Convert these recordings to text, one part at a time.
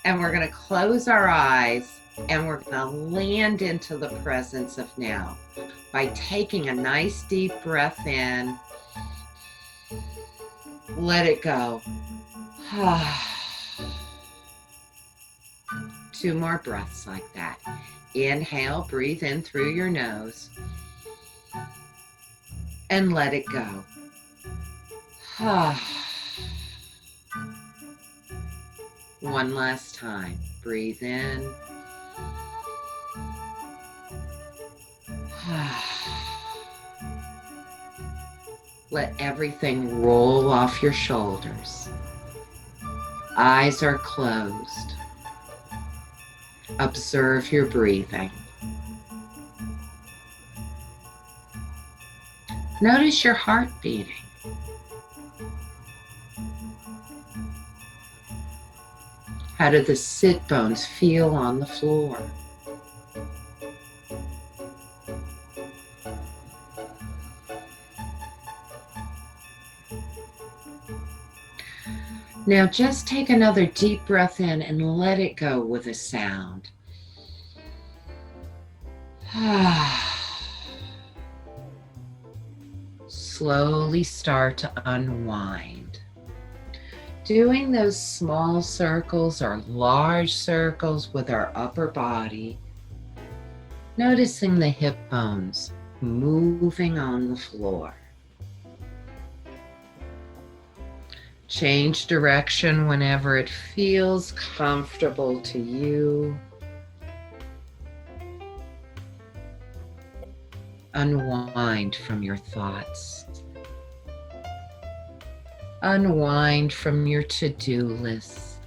And we're going to close our eyes and we're going to land into the presence of now by taking a nice deep breath in. Let it go. 2 more breaths like that. Inhale, breathe in through your nose and let it go. One last time. Breathe in. Let everything roll off your shoulders. Eyes are closed. Observe your breathing. Notice your heart beating. How do the sit bones feel on the floor? Now just take another deep breath in and let it go with a sound. Slowly start to unwind. Doing those small circles or large circles with our upper body, noticing the hip bones moving on the floor. Change direction whenever it feels comfortable to you. Unwind from your thoughts. Unwind from your to-do list.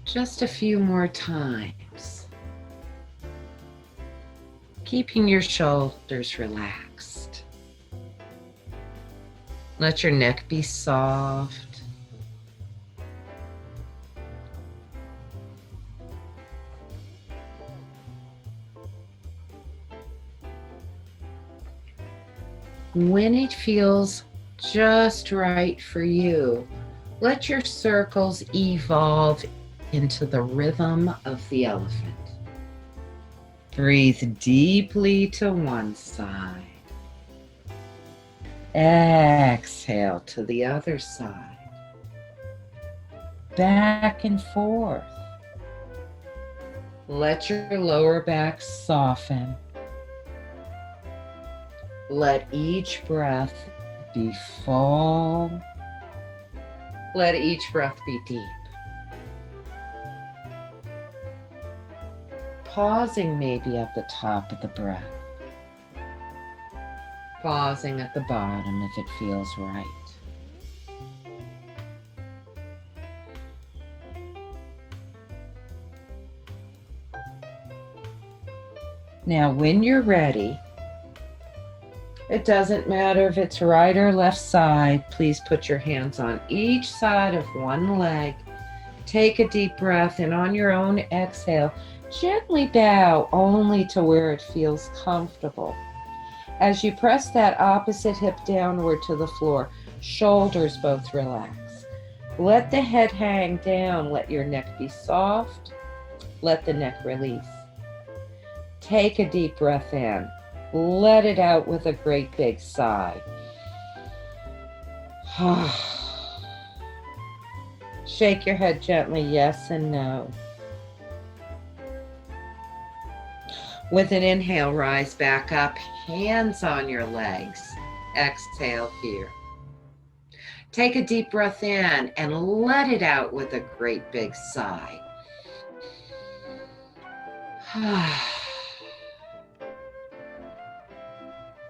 Just a few more times. Keeping your shoulders relaxed. Let your neck be soft. When it feels just right for you, let your circles evolve into the rhythm of the elephant. Breathe deeply to one side. Exhale to the other side. Back and forth. Let your lower back soften. Let each breath be full. Let each breath be deep. Pausing maybe at the top of the breath. Pausing at the bottom if it feels right. Now, when you're ready, it doesn't matter if it's right or left side. Please put your hands on each side of one leg. Take a deep breath, and on your own exhale, gently bow only to where it feels comfortable. As you press that opposite hip downward to the floor, shoulders both relax. Let the head hang down. Let your neck be soft. Let the neck release. Take a deep breath in. Let it out with a great big sigh. Shake your head gently, yes and no. With an inhale, rise back up, hands on your legs. Exhale here. Take a deep breath in and let it out with a great big sigh.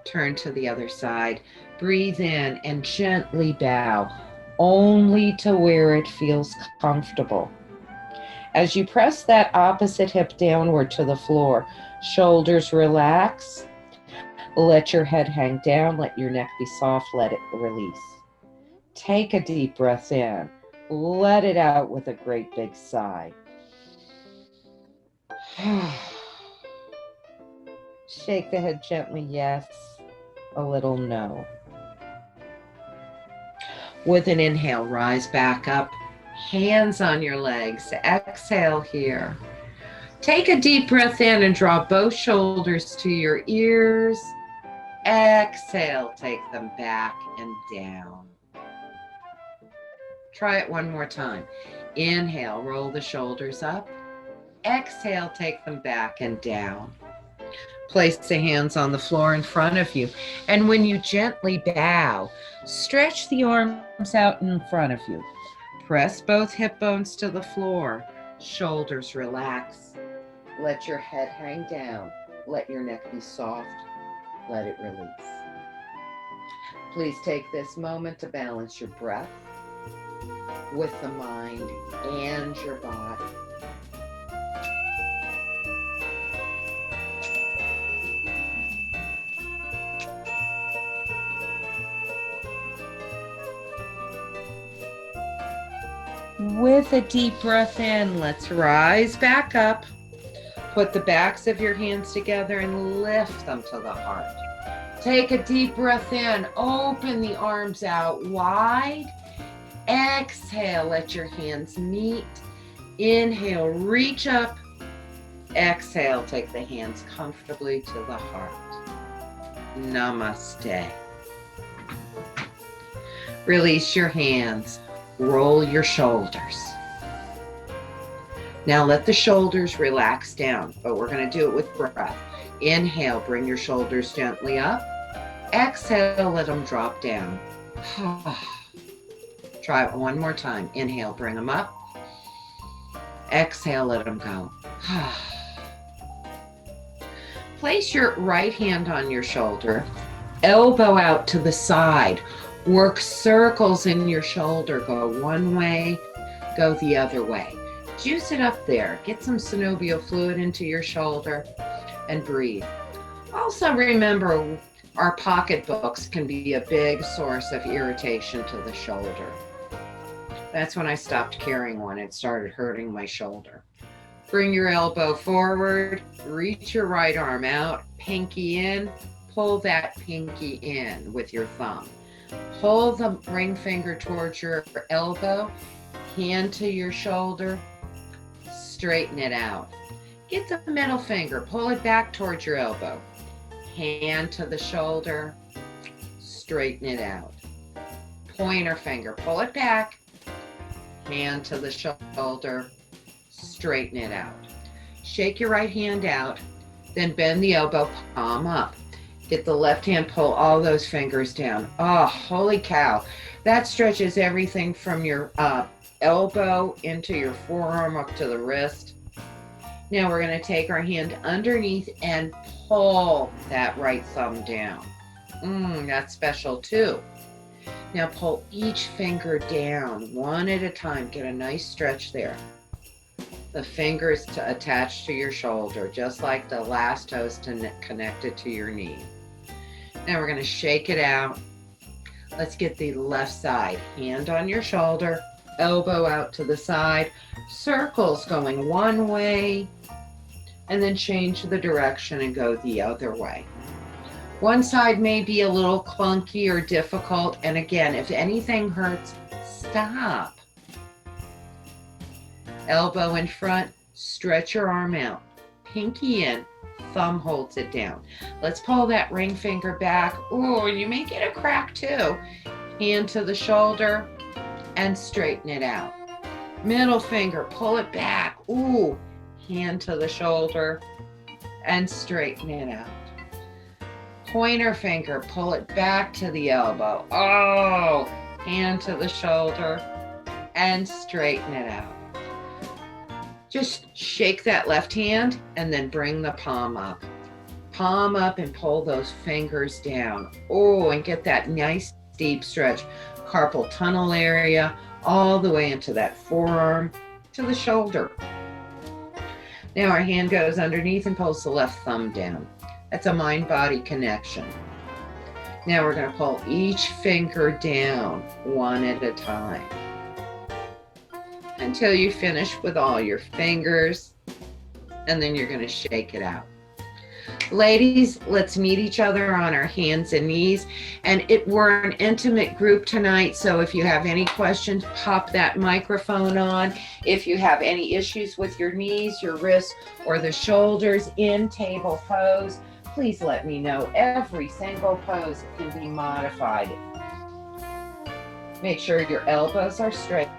Turn to the other side. Breathe in and gently bow, only to where it feels comfortable. As you press that opposite hip downward to the floor, shoulders relax. Let your head hang down. Let your neck be soft. Let it release. Take a deep breath in. Let it out with a great big sigh. Shake the head gently, yes, a little no. With an inhale, rise back up, hands on your legs. Exhale here. Take a deep breath in and draw both shoulders to your ears. Exhale, take them back and down. Try it one more time. Inhale, roll the shoulders up. Exhale, take them back and down. Place the hands on the floor in front of you. And when you gently bow, stretch the arms out in front of you. Press both hip bones to the floor. Shoulders relax. Let your head hang down. Let your neck be soft. Let it release. Please take this moment to balance your breath with the mind and your body. With a deep breath in, let's rise back up. Put the backs of your hands together and lift them to the heart. Take a deep breath in, open the arms out wide. Exhale, let your hands meet. Inhale, reach up. Exhale, take the hands comfortably to the heart. Namaste. Release your hands. Roll your shoulders. Now let the shoulders relax down, but we're going to do it with breath. Inhale, bring your shoulders gently up. Exhale, let them drop down. Try it one more time. Inhale, bring them up. Exhale, let them go. Place your right hand on your shoulder, elbow out to the side. Work circles in your shoulder. Go one way, go the other way. Juice it up there. Get some synovial fluid into your shoulder and breathe. Also remember, our pocketbooks can be a big source of irritation to the shoulder. That's when I stopped carrying one. It started hurting my shoulder. Bring your elbow forward, reach your right arm out, pinky in, pull that pinky in with your thumb. Pull the ring finger towards your elbow, hand to your shoulder, straighten it out. Get the middle finger, pull it back towards your elbow, hand to the shoulder, straighten it out. Pointer finger, pull it back, hand to the shoulder, straighten it out. Shake your right hand out, then bend the elbow, palm up. Get the left hand, pull all those fingers down. Oh, holy cow. That stretches everything from your elbow into your forearm up to the wrist. Now we're going to take our hand underneath and pull that right thumb down. That's special too. Now pull each finger down one at a time. Get a nice stretch there. The fingers to attach to your shoulder, just like the last toes connected to your knee. Now we're going to shake it out. Let's get the left side. Hand on your shoulder, elbow out to the side, circles going one way, and then change the direction and go the other way. One side may be a little clunky or difficult, and again, if anything hurts, stop. Elbow in front, stretch your arm out, pinky in, thumb holds it down. Let's pull that ring finger back. Ooh, you may get a crack too. Hand to the shoulder and straighten it out. Middle finger, pull it back. Ooh, hand to the shoulder and straighten it out. Pointer finger, pull it back to the elbow. Oh, hand to the shoulder and straighten it out. Just shake that left hand and then bring the palm up. Palm up and pull those fingers down. Oh, and get that nice deep stretch. Carpal tunnel area all the way into that forearm to the shoulder. Now our hand goes underneath and pulls the left thumb down. That's a mind-body connection. Now we're going to pull each finger down one at a time until you finish with all your fingers, and then you're going to shake it out. Ladies, let's meet each other on our hands and knees. And we're an intimate group tonight, so if you have any questions, pop that microphone on. If you have any issues with your knees, your wrists, or the shoulders in table pose, please let me know. Every single pose can be modified. Make sure your elbows are straight.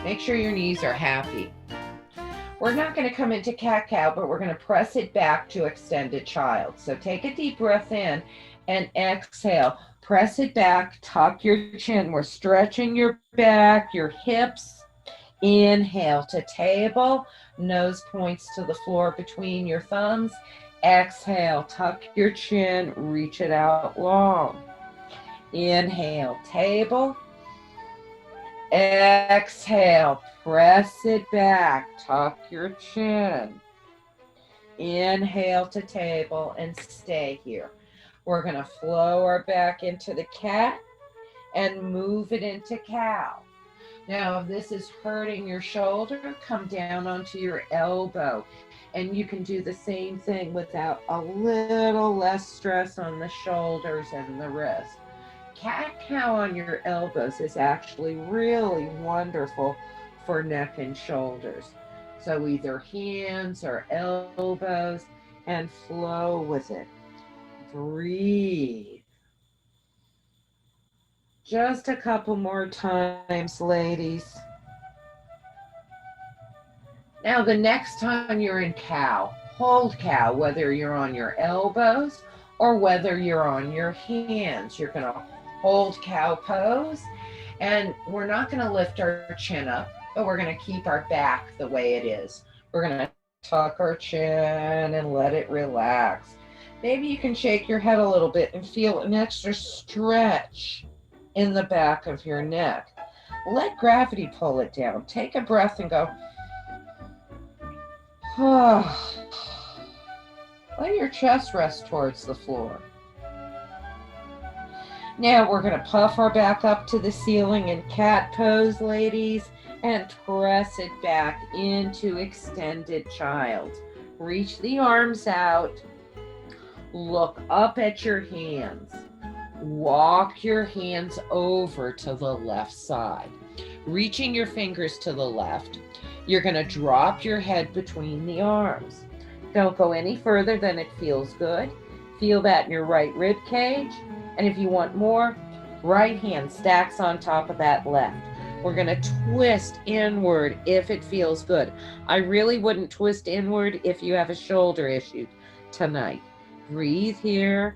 Make sure your knees are happy. We're not going to come into cat-cow, but we're going to press it back to extended child. So take a deep breath in and exhale. Press it back, tuck your chin. We're stretching your back, your hips. Inhale to table, nose points to the floor between your thumbs. Exhale, tuck your chin, reach it out long. Inhale, table. Exhale, press it back, tuck your chin. Inhale to table and stay here. We're going to flow our back into the cat and move it into cow. Now, if this is hurting your shoulder, come down onto your elbow. And you can do the same thing without a little less stress on the shoulders and the wrist. Cat-cow on your elbows is actually really wonderful for neck and shoulders. So either hands or elbows, and flow with it. Breathe. Just a couple more times, ladies. Now the next time you're in cow, hold cow, whether you're on your elbows or whether you're on your hands. You're going to hold cow pose, and we're not going to lift our chin up, but we're going to keep our back the way it is. We're going to tuck our chin and let it relax. Maybe you can shake your head a little bit and feel an extra stretch in the back of your neck. Let gravity pull it down. Take a breath and go. Let your chest rest towards the floor. Now we're going to puff our back up to the ceiling in cat pose, ladies, and press it back into extended child. Reach the arms out. Look up at your hands. Walk your hands over to the left side. Reaching your fingers to the left, you're going to drop your head between the arms. Don't go any further than it feels good. Feel that in your right rib cage. And if you want more, right hand stacks on top of that left. We're going to twist inward if it feels good. I really wouldn't twist inward if you have a shoulder issue tonight. Breathe here.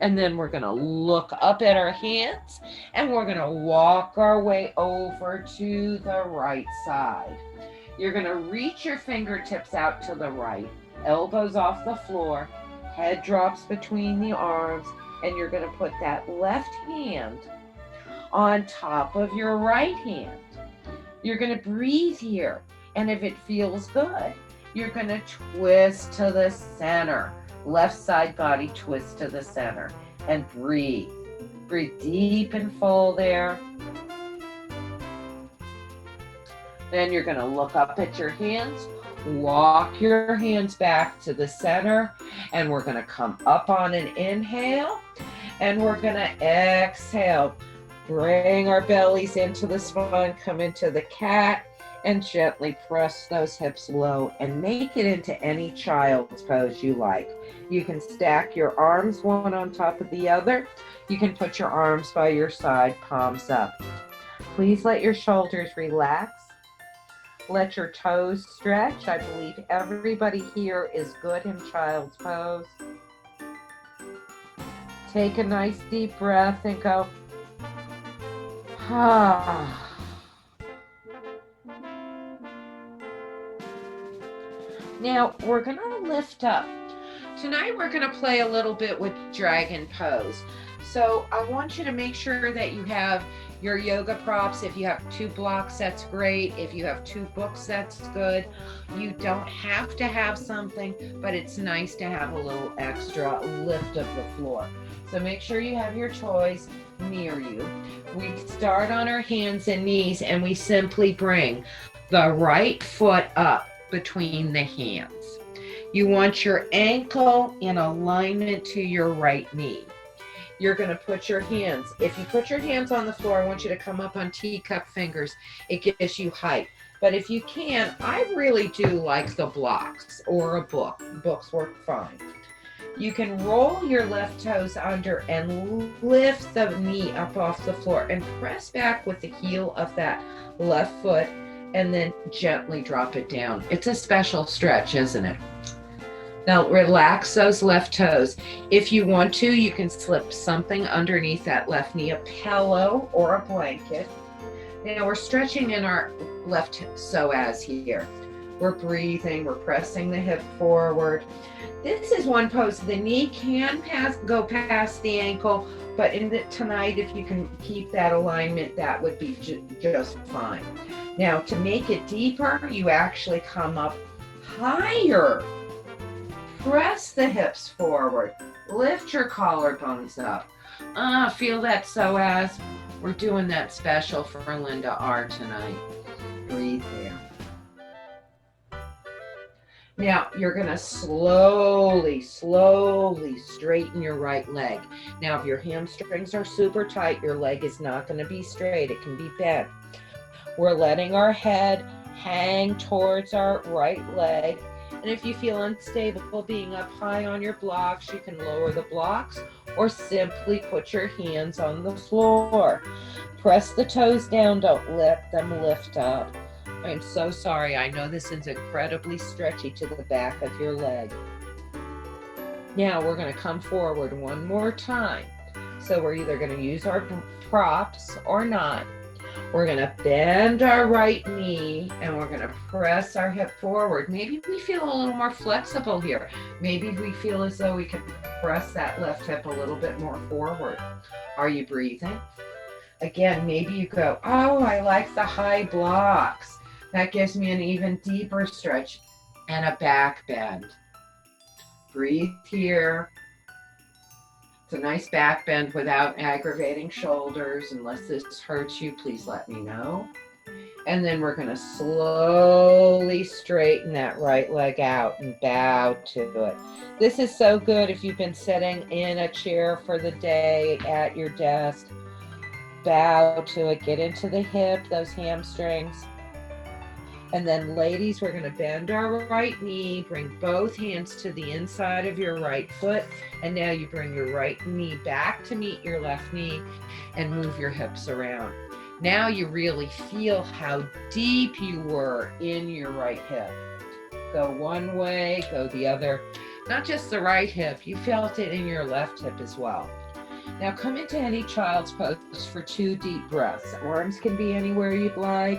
And then we're going to look up at our hands and we're going to walk our way over to the right side. You're going to reach your fingertips out to the right, elbows off the floor. Head drops between the arms, and you're going to put that left hand on top of your right hand. You're going to breathe here, and if it feels good, you're going to twist to the center. Left side body twist to the center, and breathe. Breathe deep and full there. Then you're going to look up at your hands. Walk your hands back to the center, and we're going to come up on an inhale, and we're going to exhale. Bring our bellies into the spine, come into the cat, and gently press those hips low and make it into any child's pose you like. You can stack your arms one on top of the other. You can put your arms by your side, palms up. Please let your shoulders relax. Let your toes stretch. I believe everybody here is good in child's pose. Take a nice deep breath and go. Now we're going to lift up. Tonight we're going to play a little bit with dragon pose. So I want you to make sure that you have your yoga props. If you have 2 blocks, that's great. If you have 2 books, that's good. You don't have to have something, but it's nice to have a little extra lift of the floor. So make sure you have your toys near you. We start on our hands and knees, and we simply bring the right foot up between the hands. You want your ankle in alignment to your right knee. You're going to put your hands, if you put your hands on the floor, I want you to come up on teacup fingers. It gives you height. But if you can't, I really do like the blocks or a book. Books work fine. You can roll your left toes under and lift the knee up off the floor and press back with the heel of that left foot and then gently drop it down. It's a special stretch, isn't it? Now relax those left toes. If you want to, you can slip something underneath that left knee, a pillow or a blanket. Now we're stretching in our left psoas here. We're breathing, we're pressing the hip forward. This is one pose. The knee can go past the ankle, but tonight, if you can keep that alignment, that would be just fine. Now to make it deeper, you actually come up higher. Press the hips forward. Lift your collarbones up. Feel that psoas. We're doing that special for Linda R tonight. Breathe there. Now, you're going to slowly straighten your right leg. Now, if your hamstrings are super tight, your leg is not going to be straight. It can be bent. We're letting our head hang towards our right leg. And if you feel unstable being up high on your blocks, you can lower the blocks or simply put your hands on the floor. Press the toes down, don't let them lift up. I'm so sorry. I know this is incredibly stretchy to the back of your leg. Now we're going to come forward one more time. So we're either going to use our props or not. We're going to bend our right knee and we're going to press our hip forward. Maybe we feel a little more flexible here. Maybe we feel as though we can press that left hip a little bit more forward. Are you breathing? Again, maybe you go, oh, I like the high blocks. That gives me an even deeper stretch and a back bend. Breathe here. It's a nice back bend without aggravating shoulders. Unless this hurts you, please let me know. And then we're going to slowly straighten that right leg out and bow to it. This is so good if you've been sitting in a chair for the day at your desk. Bow to it, get into the hip, those hamstrings. And then ladies, we're going to bend our right knee, bring both hands to the inside of your right foot. And now you bring your right knee back to meet your left knee and move your hips around. Now you really feel how deep you were in your right hip. Go one way, go the other. Not just the right hip, you felt it in your left hip as well. Now come into any child's pose for 2 deep breaths. Arms can be anywhere you'd like.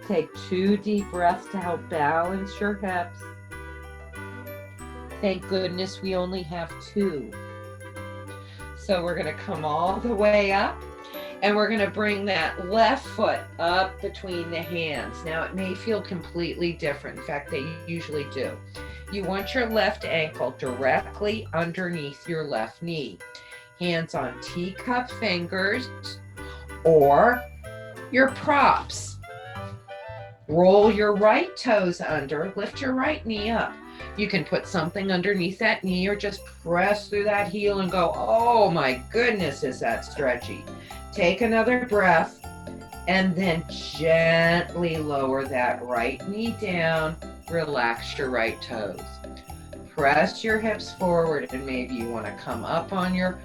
Take 2 deep breaths to help balance your hips. Thank goodness we only have 2. So we're going to come all the way up and we're going to bring that left foot up between the hands. Now it may feel completely different. In fact, they usually do. You want your left ankle directly underneath your left knee. Hands on teacup fingers or your props. Roll your right toes under, lift your right knee up. You can put something underneath that knee or just press through that heel and go, oh my goodness, is that stretchy. Take another breath and then gently lower that right knee down. Relax your right toes. Press your hips forward and maybe you want to come up on your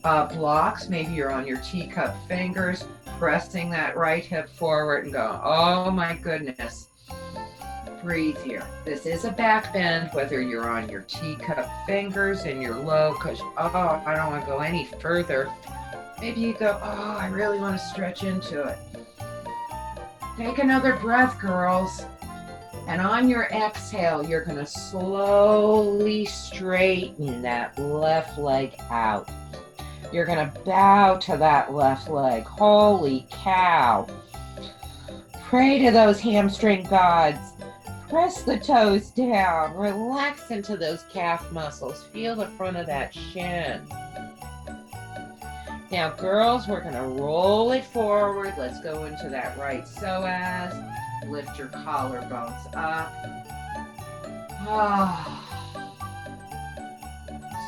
blocks. Maybe you're on your teacup fingers, pressing that right hip forward and go, oh my goodness. Breathe here. This is a back bend, whether you're on your teacup fingers and you're low because, oh, I don't want to go any further. Maybe you go, oh, I really want to stretch into it. Take another breath, girls. And on your exhale, you're going to slowly straighten that left leg out. You're going to bow to that left leg. Holy cow. Pray to those hamstring gods. Press the toes down. Relax into those calf muscles. Feel the front of that shin. Now, girls, we're going to roll it forward. Let's go into that right psoas. Lift your collarbones up. Ah.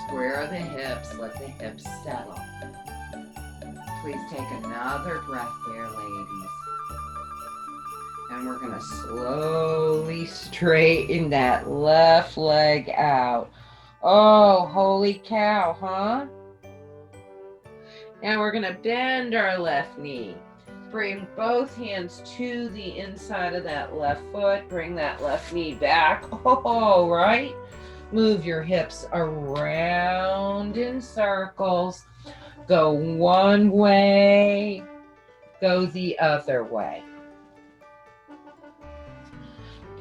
Square the hips, let the hips settle. Please take another breath there, ladies. And we're gonna slowly straighten that left leg out. Oh, holy cow, huh? Now we're gonna bend our left knee. Bring both hands to the inside of that left foot. Bring that left knee back. Oh, right? Move your hips around in circles. Go one way, go the other way.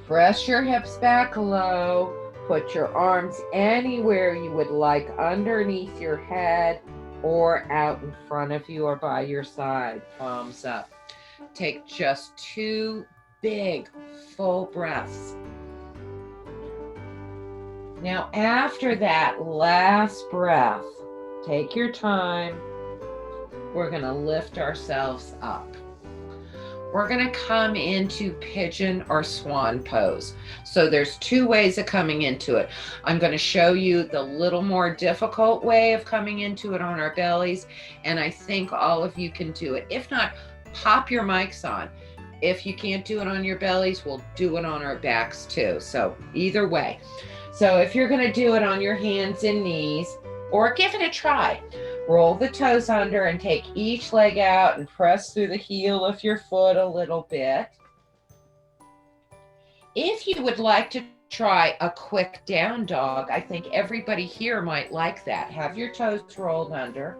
Press your hips back low. Put your arms anywhere you would like, underneath your head or out in front of you or by your side. Palms up. Take just 2 big full breaths. Now, after that last breath, take your time. We're going to lift ourselves up. We're going to come into pigeon or swan pose. So there's 2 ways of coming into it. I'm going to show you the little more difficult way of coming into it on our bellies, and I think all of you can do it. If not, pop your mics on. If you can't do it on your bellies, we'll do it on our backs too. So either way. So if you're going to do it on your hands and knees, or give it a try, roll the toes under and take each leg out and press through the heel of your foot a little bit. If you would like to try a quick down dog, I think everybody here might like that. Have your toes rolled under,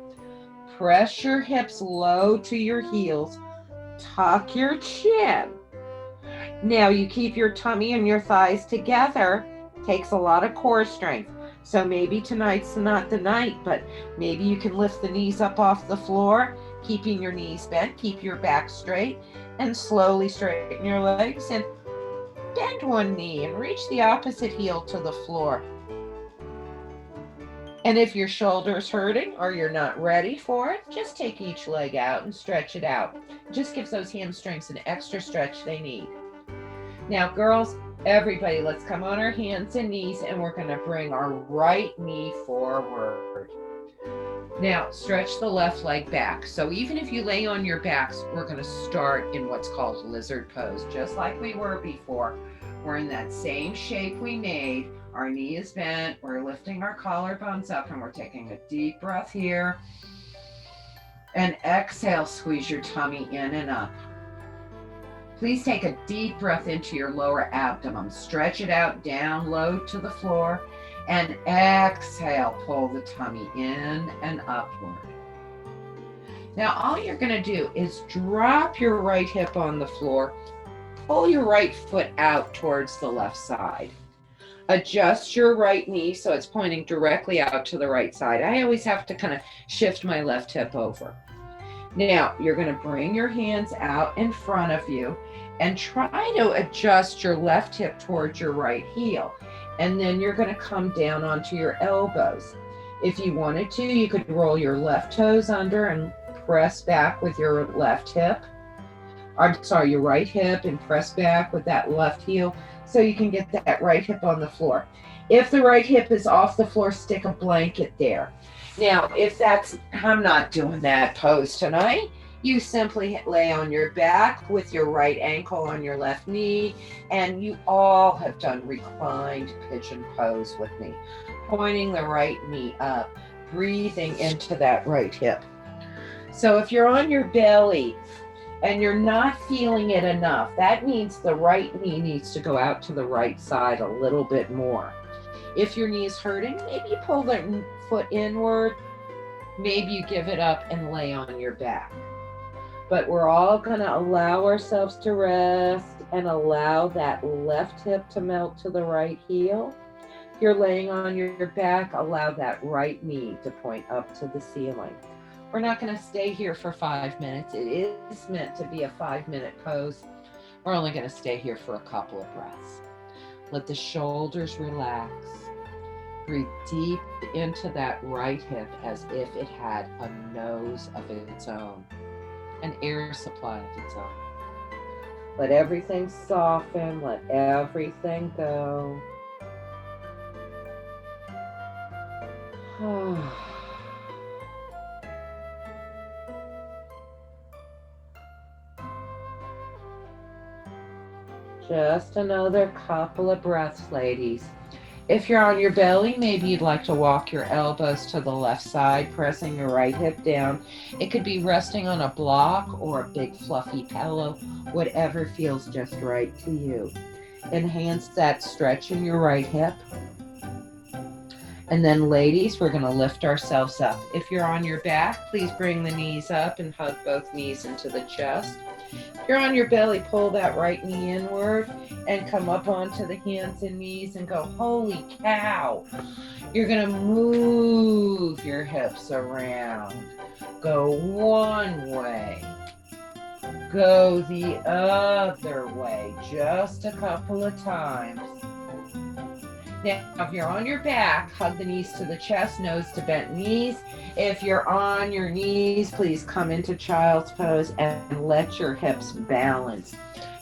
press your hips low to your heels, tuck your chin. Now you keep your tummy and your thighs together. Takes a lot of core strength. So maybe tonight's not the night, but maybe you can lift the knees up off the floor, keeping your knees bent, keep your back straight, and slowly straighten your legs and bend one knee and reach the opposite heel to the floor. And if your shoulder's hurting or you're not ready for it, just take each leg out and stretch it out. It just gives those hamstrings an extra stretch they need. Now, girls, everybody, let's come on our hands and knees, and we're going to bring our right knee forward. Now, stretch the left leg back. So even if you lay on your backs, we're going to start in what's called lizard pose, just like we were before. We're in that same shape we made. Our knee is bent. We're lifting our collarbones up, and we're taking a deep breath here. And exhale, squeeze your tummy in and up. Please take a deep breath into your lower abdomen. Stretch it out down low to the floor. And exhale, pull the tummy in and upward. Now, all you're going to do is drop your right hip on the floor. Pull your right foot out towards the left side. Adjust your right knee so it's pointing directly out to the right side. I always have to kind of shift my left hip over. Now, you're going to bring your hands out in front of you and try to adjust your left hip towards your right heel. And then you're going to come down onto your elbows. If you wanted to, you could roll your left toes under and press back with your left hip. Your right hip, and press back with that left heel so you can get that right hip on the floor. If the right hip is off the floor, stick a blanket there. Now, I'm not doing that pose tonight. You simply lay on your back with your right ankle on your left knee, and you all have done reclined pigeon pose with me. Pointing the right knee up, breathing into that right hip. So if you're on your belly and you're not feeling it enough, that means the right knee needs to go out to the right side a little bit more. If your knee is hurting, maybe you pull the foot inward. Maybe you give it up and lay on your back. But we're all going to allow ourselves to rest and allow that left hip to melt to the right heel. If you're laying on your back, allow that right knee to point up to the ceiling. We're not going to stay here for 5 minutes. It is meant to be a 5-minute pose. We're only going to stay here for a couple of breaths. Let the shoulders relax. Breathe deep into that right hip as if it had a nose of its own, an air supply of its own. Let everything soften. Let everything go. Just another couple of breaths, ladies. If you're on your belly, maybe you'd like to walk your elbows to the left side, pressing your right hip down. It could be resting on a block or a big fluffy pillow, whatever feels just right to you. Enhance that stretch in your right hip. And then, ladies, we're going to lift ourselves up. If you're on your back, please bring the knees up and hug both knees into the chest. If you're on your belly, pull that right knee inward and come up onto the hands and knees and go, holy cow. You're going to move your hips around. Go one way. Go the other way. Just a couple of times. Now, if you're on your back, hug the knees to the chest, nose to bent knees. If you're on your knees, please come into child's pose and let your hips balance.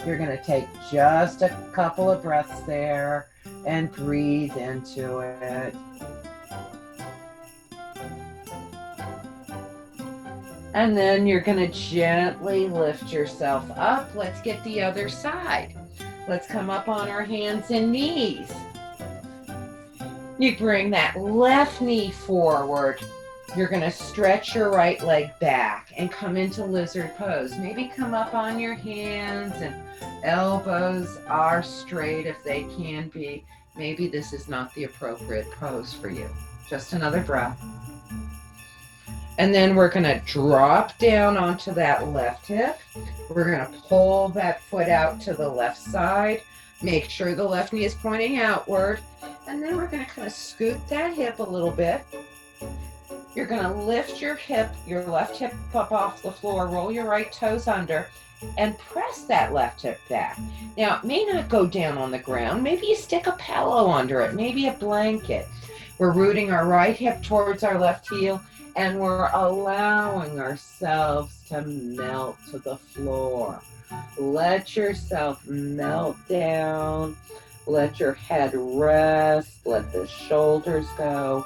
You're going to take just a couple of breaths there and breathe into it. And then you're going to gently lift yourself up. Let's get the other side. Let's come up on our hands and knees. You bring that left knee forward. You're going to stretch your right leg back and come into lizard pose. Maybe come up on your hands and elbows are straight if they can be. Maybe this is not the appropriate pose for you. Just another breath. And then we're going to drop down onto that left hip. We're going to pull that foot out to the left side. Make sure the left knee is pointing outward. And then we're going to kind of scoot that hip a little bit. You're going to lift your left hip up off the floor, roll your right toes under, and press that left hip back. Now, it may not go down on the ground. Maybe you stick a pillow under it, maybe a blanket. We're rooting our right hip towards our left heel, and we're allowing ourselves to melt to the floor. Let yourself melt down. Let your head rest. Let the shoulders go.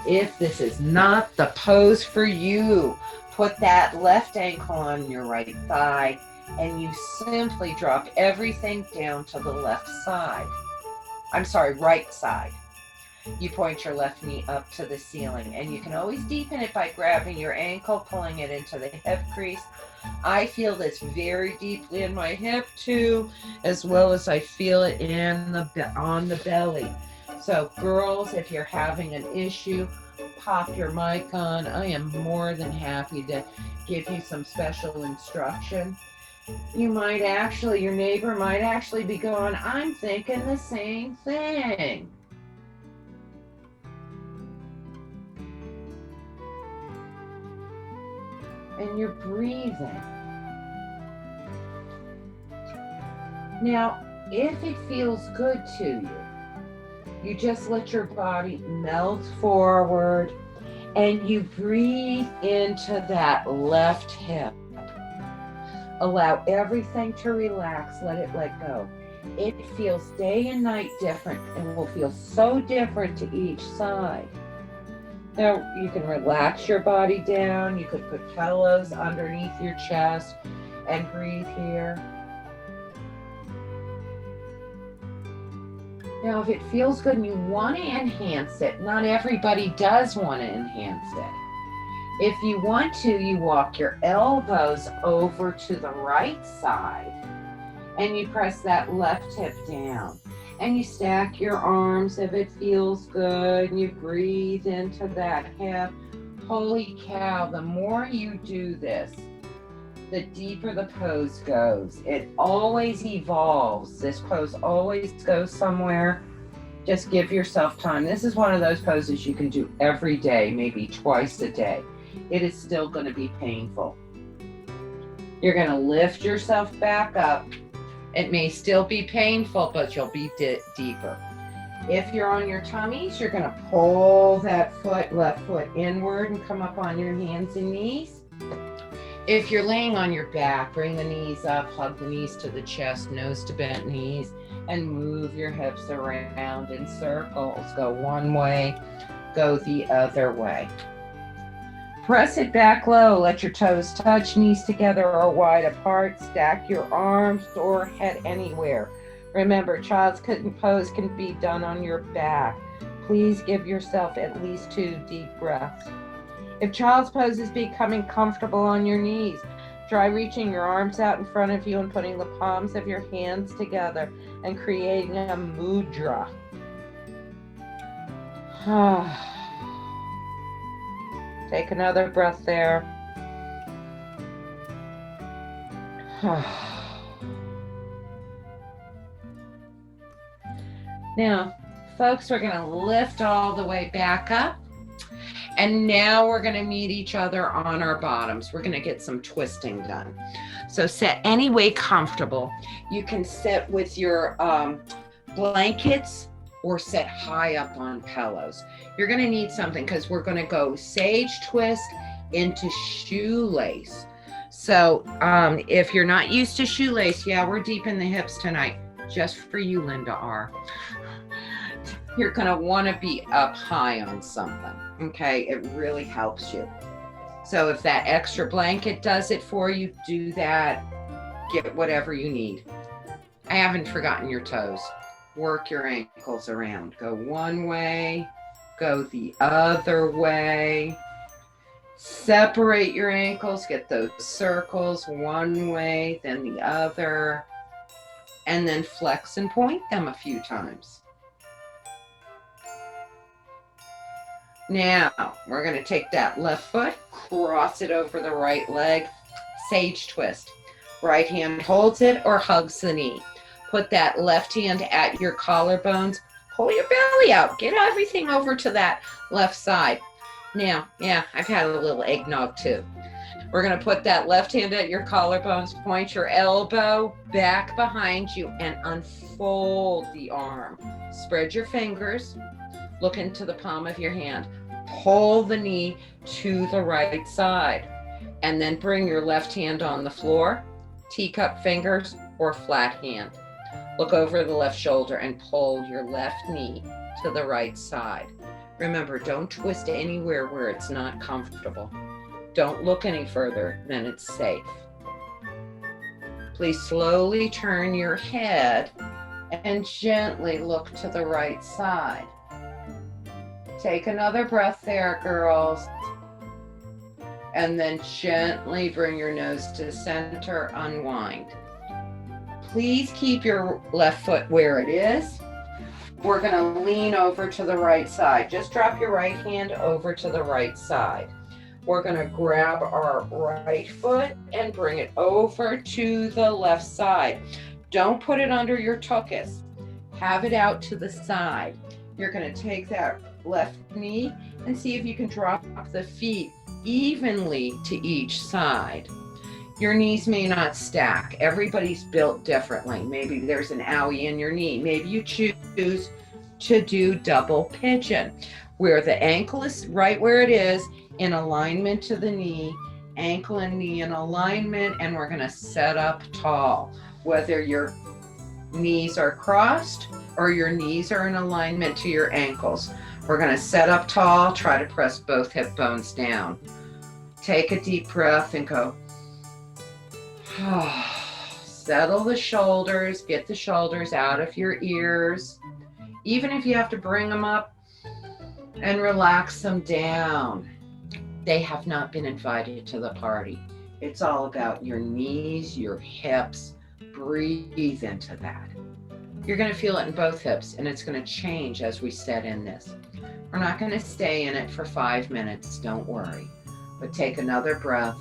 If this is not the pose for you, put that left ankle on your right thigh and you simply drop everything down to the left side. Right side. You point your left knee up to the ceiling, and you can always deepen it by grabbing your ankle, pulling it into the hip crease. I feel this very deeply in my hip too, as well as I feel it on the belly. So girls, if you're having an issue, pop your mic on. I am more than happy to give you some special instruction. Your neighbor might actually be going, I'm thinking the same thing. And you're breathing. Now, if it feels good to you, you just let your body melt forward and you breathe into that left hip. Allow everything to relax, let it let go. It feels day and night different and will feel so different to each side. Now, you can relax your body down. You could put pillows underneath your chest and breathe here. Now, if it feels good and you want to enhance it, not everybody does want to enhance it. If you want to, you walk your elbows over to the right side and you press that left hip down. And you stack your arms if it feels good, and you breathe into that hip. Holy cow, the more you do this, the deeper the pose goes. It always evolves. This pose always goes somewhere. Just give yourself time. This is one of those poses you can do every day, maybe twice a day. It is still going to be painful. You're going to lift yourself back up. It may still be painful, but you'll be deeper. If you're on your tummies, you're going to pull that left foot inward and come up on your hands and knees. If you're laying on your back, bring the knees up, hug the knees to the chest, nose to bent knees, and move your hips around in circles. Go one way, go the other way. Press it back low. Let your toes touch, knees together or wide apart. Stack your arms or head anywhere. Remember, child's pose can be done on your back. Please give yourself at least 2 deep breaths. If child's pose is becoming comfortable on your knees, try reaching your arms out in front of you and putting the palms of your hands together and creating a mudra. Take another breath there. Now, folks, we're going to lift all the way back up. And now we're going to meet each other on our bottoms. We're going to get some twisting done. So sit any way comfortable. You can sit with your blankets or sit high up on pillows. You're going to need something because we're going to go sage twist into shoelace. So if you're not used to shoelace, yeah, we're deep in the hips tonight. Just for you, Linda R. You're going to want to be up high on something. Okay, it really helps you. So if that extra blanket does it for you, do that. Get whatever you need. I haven't forgotten your toes. Work your ankles around. Go one way, go the other way. Separate your ankles, get those circles one way, then the other, and then flex and point them a few times. Now, we're going to take that left foot, cross it over the right leg, sage twist. Right hand holds it or hugs the knee. Put that left hand at your collarbones. Pull your belly out. Get everything over to that left side. Now, yeah, I've had a little eggnog too. We're going to put that left hand at your collarbones, point your elbow back behind you, and unfold the arm. Spread your fingers. Look into the palm of your hand. Pull the knee to the right side. And then bring your left hand on the floor, teacup fingers, or flat hand. Look over the left shoulder and pull your left knee to the right side. Remember, don't twist anywhere where it's not comfortable. Don't look any further than it's safe. Please slowly turn your head and gently look to the right side. Take another breath there, girls. And then gently bring your nose to center, unwind. Please keep your left foot where it is. We're going to lean over to the right side. Just drop your right hand over to the right side. We're going to grab our right foot and bring it over to the left side. Don't put it under your tuchus. Have it out to the side. You're going to take that left knee and see if you can drop the feet evenly to each side. Your knees may not stack. Everybody's built differently. Maybe there's an owie in your knee. Maybe you choose to do double pigeon, where the ankle is right where it is in alignment to the knee, ankle and knee in alignment, and we're going to set up tall. Whether your knees are crossed or your knees are in alignment to your ankles. We're going to set up tall, try to press both hip bones down. Take a deep breath and go. Settle the shoulders, get the shoulders out of your ears. Even if you have to bring them up and relax them down. They have not been invited to the party. It's all about your knees, your hips. Breathe into that. You're going to feel it in both hips, and it's going to change as we set in this. We're not going to stay in it for 5 minutes, don't worry. But take another breath.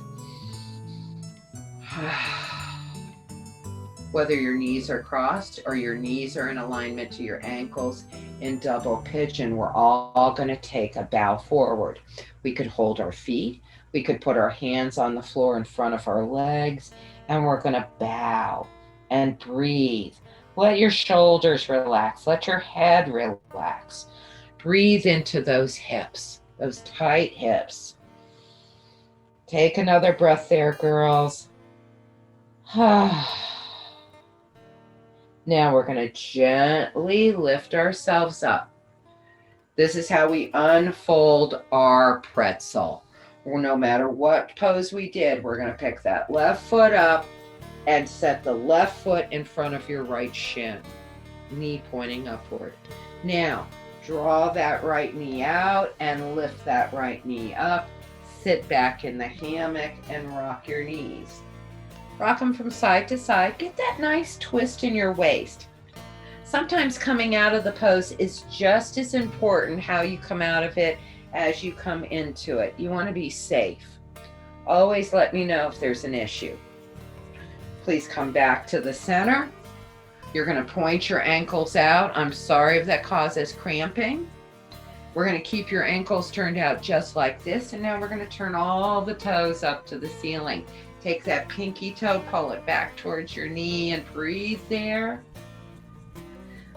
Whether your knees are crossed or your knees are in alignment to your ankles in double pigeon, we're all going to take a bow forward. We could hold our feet. We could put our hands on the floor in front of our legs, and we're going to bow and breathe. Let your shoulders relax. Let your head relax. Breathe into those hips, those tight hips. Take another breath there, girls. Now we're going to gently lift ourselves up. This is how we unfold our pretzel. No matter what pose we did, we're going to pick that left foot up and set the left foot in front of your right shin, knee pointing upward. Now, draw that right knee out and lift that right knee up. Sit back in the hammock and rock your knees. Rock them from side to side. Get that nice twist in your waist. Sometimes coming out of the pose is just as important how you come out of it as you come into it. You want to be safe. Always let me know if there's an issue. Please come back to the center. You're going to point your ankles out. I'm sorry if that causes cramping. We're going to keep your ankles turned out just like this. And now we're going to turn all the toes up to the ceiling. Take that pinky toe, pull it back towards your knee and breathe there.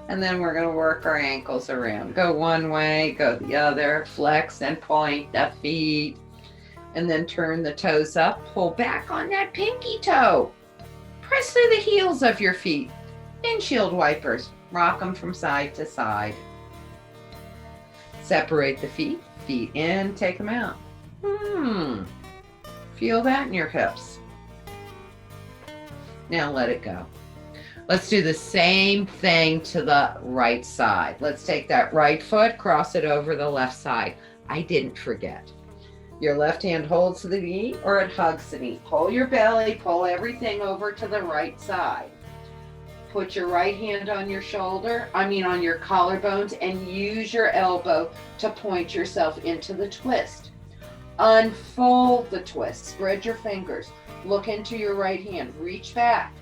And then we're going to work our ankles around. Go one way, go the other, flex and point the feet. And then turn the toes up, pull back on that pinky toe. Press through the heels of your feet. Windshield wipers, rock them from side to side. Separate the feet, feet in, take them out. Feel that in your hips. Now let it go. Let's do the same thing to the right side. Let's take that right foot, cross it over the left side. I didn't forget. Your left hand holds the knee or it hugs the knee. Pull your belly, pull everything over to the right side. Put your right hand on your shoulder, on your collarbones, and use your elbow to point yourself into the twist. Unfold the twist. Spread your fingers. Look into your right hand. Reach back.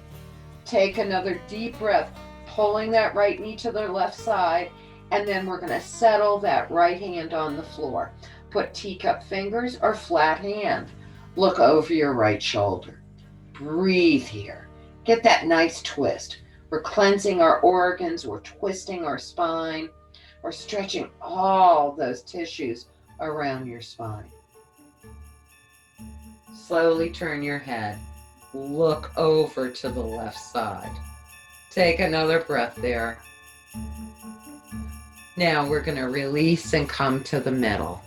Take another deep breath, pulling that right knee to the left side, and then we're going to settle that right hand on the floor. Put teacup fingers or flat hand. Look over your right shoulder. Breathe here. Get that nice twist. We're cleansing our organs, we're twisting our spine, we're stretching all those tissues around your spine. Slowly turn your head. Look over to the left side. Take another breath there. Now we're going to release and come to the middle.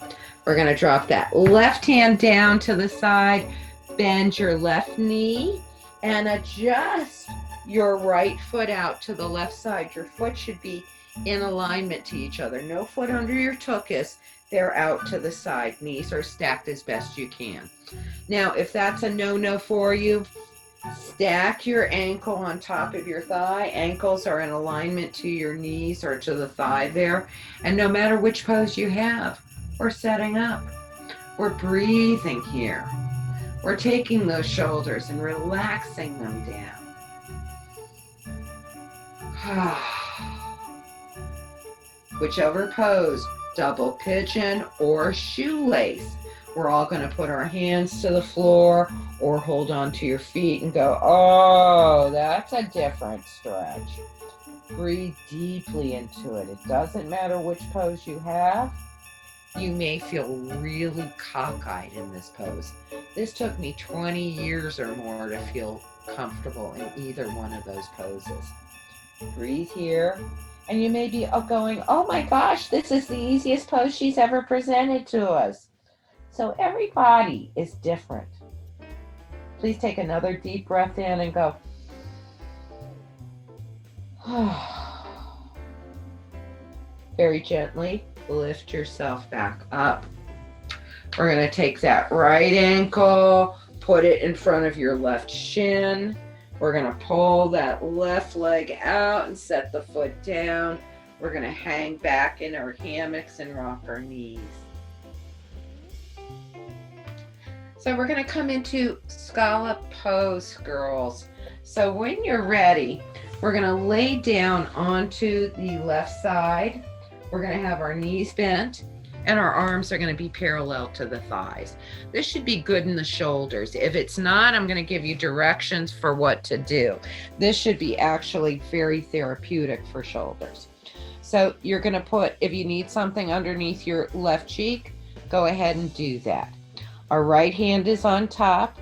We're going to drop that left hand down to the side, bend your left knee, and adjust your right foot out to the left side. Your foot should be in alignment to each other. No foot under your tuchus. They're out to the side. Knees are stacked as best you can. Now, if that's a no-no for you, stack your ankle on top of your thigh. Ankles are in alignment to your knees or to the thigh there. And no matter which pose you have, we're setting up. We're breathing here. We're taking those shoulders and relaxing them down. Whichever pose, double pigeon or shoelace. We're all going to put our hands to the floor or hold on to your feet and go, oh, that's a different stretch. Breathe deeply into it. It doesn't matter which pose you have. You may feel really cockeyed in this pose. This took me 20 years or more to feel comfortable in either one of those poses. Breathe here. And you may be going, oh my gosh, this is the easiest pose she's ever presented to us. So every body is different. Please take another deep breath in and go. Very gently lift yourself back up. We're going to take that right ankle, put it in front of your left shin. We're going to pull that left leg out and set the foot down. We're going to hang back in our hammocks and rock our knees. So we're going to come into scallop pose, girls. So when you're ready, we're going to lay down onto the left side. We're going to have our knees bent and our arms are going to be parallel to the thighs. This should be good in the shoulders. If it's not, I'm going to give you directions for what to do. This should be actually very therapeutic for shoulders. So you're going to put, if you need something underneath your left cheek, go ahead and do that. Our right hand is on top.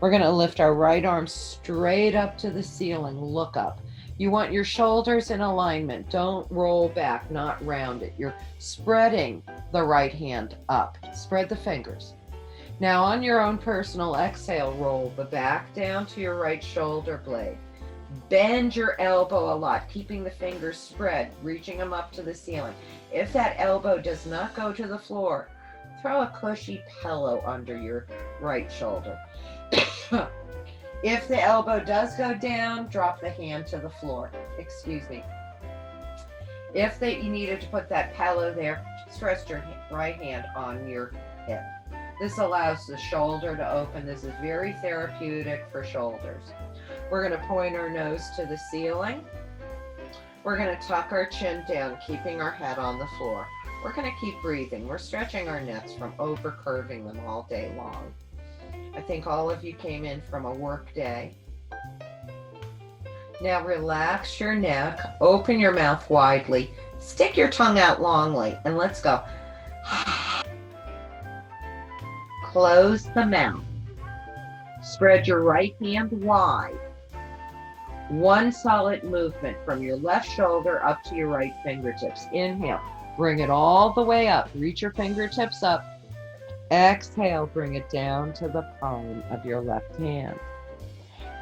We're going to lift our right arm straight up to the ceiling. Look up. You want your shoulders in alignment. Don't roll back, not round it. You're spreading the right hand up. Spread the fingers. Now on your own personal exhale, roll the back down to your right shoulder blade. Bend your elbow a lot, keeping the fingers spread, reaching them up to the ceiling. If that elbow does not go to the floor, throw a cushy pillow under your right shoulder. If the elbow does go down, drop the hand to the floor. Excuse me. If you needed to put that pillow there, just rest your right hand on your hip. This allows the shoulder to open. This is very therapeutic for shoulders. We're going to point our nose to the ceiling. We're going to tuck our chin down, keeping our head on the floor. We're going to keep breathing. We're stretching our necks from over curving them all day long. I think all of you came in from a work day. Now relax your neck, open your mouth widely, stick your tongue out longly, and let's go. Close the mouth. Spread your right hand wide. One solid movement from your left shoulder up to your right fingertips. Inhale, bring it all the way up. Reach your fingertips up. Exhale, bring it down to the palm of your left hand.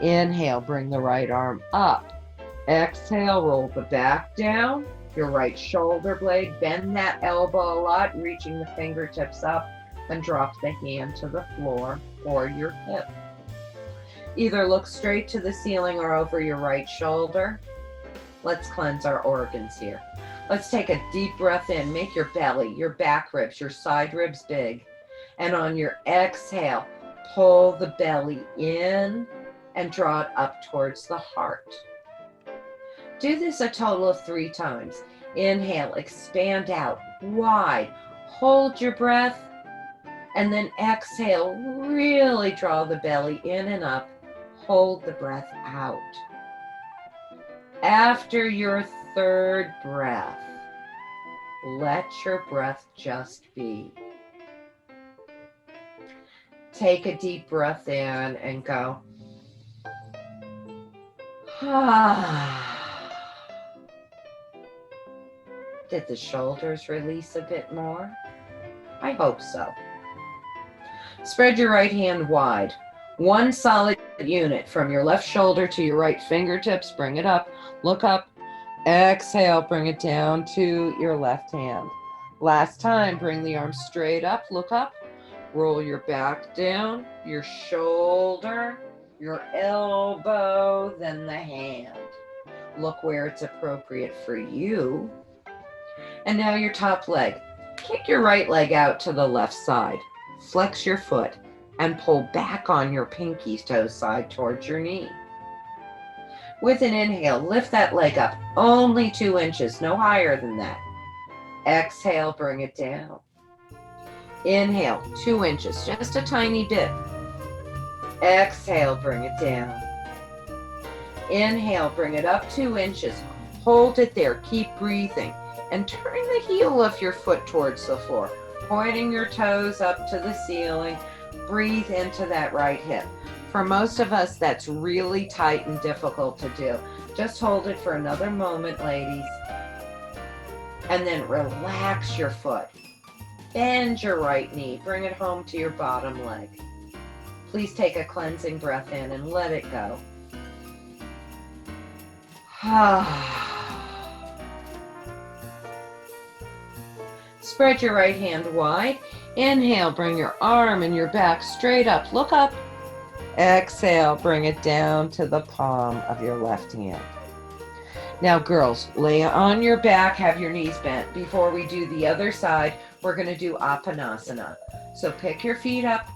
Inhale, bring the right arm up. Exhale, roll the back down. Your right shoulder blade, bend that elbow a lot, reaching the fingertips up, and drop the hand to the floor or your hip. Either look straight to the ceiling or over your right shoulder. Let's cleanse our organs here. Let's take a deep breath in. Make your belly, your back ribs, your side ribs big. And on your exhale, pull the belly in and draw it up towards the heart. Do this a total of 3 times. Inhale, expand out, wide. Hold your breath. And then exhale, really draw the belly in and up. Hold the breath out. After your 3rd breath, let your breath just be. Take a deep breath in and go. Did the shoulders release a bit more? I hope so. Spread your right hand wide. One solid unit from your left shoulder to your right fingertips. Bring it up. Look up. Exhale. Bring it down to your left hand. Last time, bring the arm straight up. Look up. Roll your back down, your shoulder, your elbow, then the hand. Look where it's appropriate for you. And now your top leg. Kick your right leg out to the left side. Flex your foot and pull back on your pinky toe side towards your knee. With an inhale, lift that leg up only 2 inches, no higher than that. Exhale, bring it down. Inhale, 2 inches, just a tiny bit. Exhale, bring it down. Inhale, bring it up 2 inches. Hold it there, keep breathing. And turn the heel of your foot towards the floor, pointing your toes up to the ceiling. Breathe into that right hip. For most of us, that's really tight and difficult to do. Just hold it for another moment, ladies. And then relax your foot. Bend your right knee. Bring it home to your bottom leg. Please take a cleansing breath in and let it go. Spread your right hand wide. Inhale, bring your arm and your back straight up. Look up. Exhale, bring it down to the palm of your left hand. Now, girls, lay on your back, have your knees bent. Before we do the other side, we're going to do Apanasana. So pick your feet up,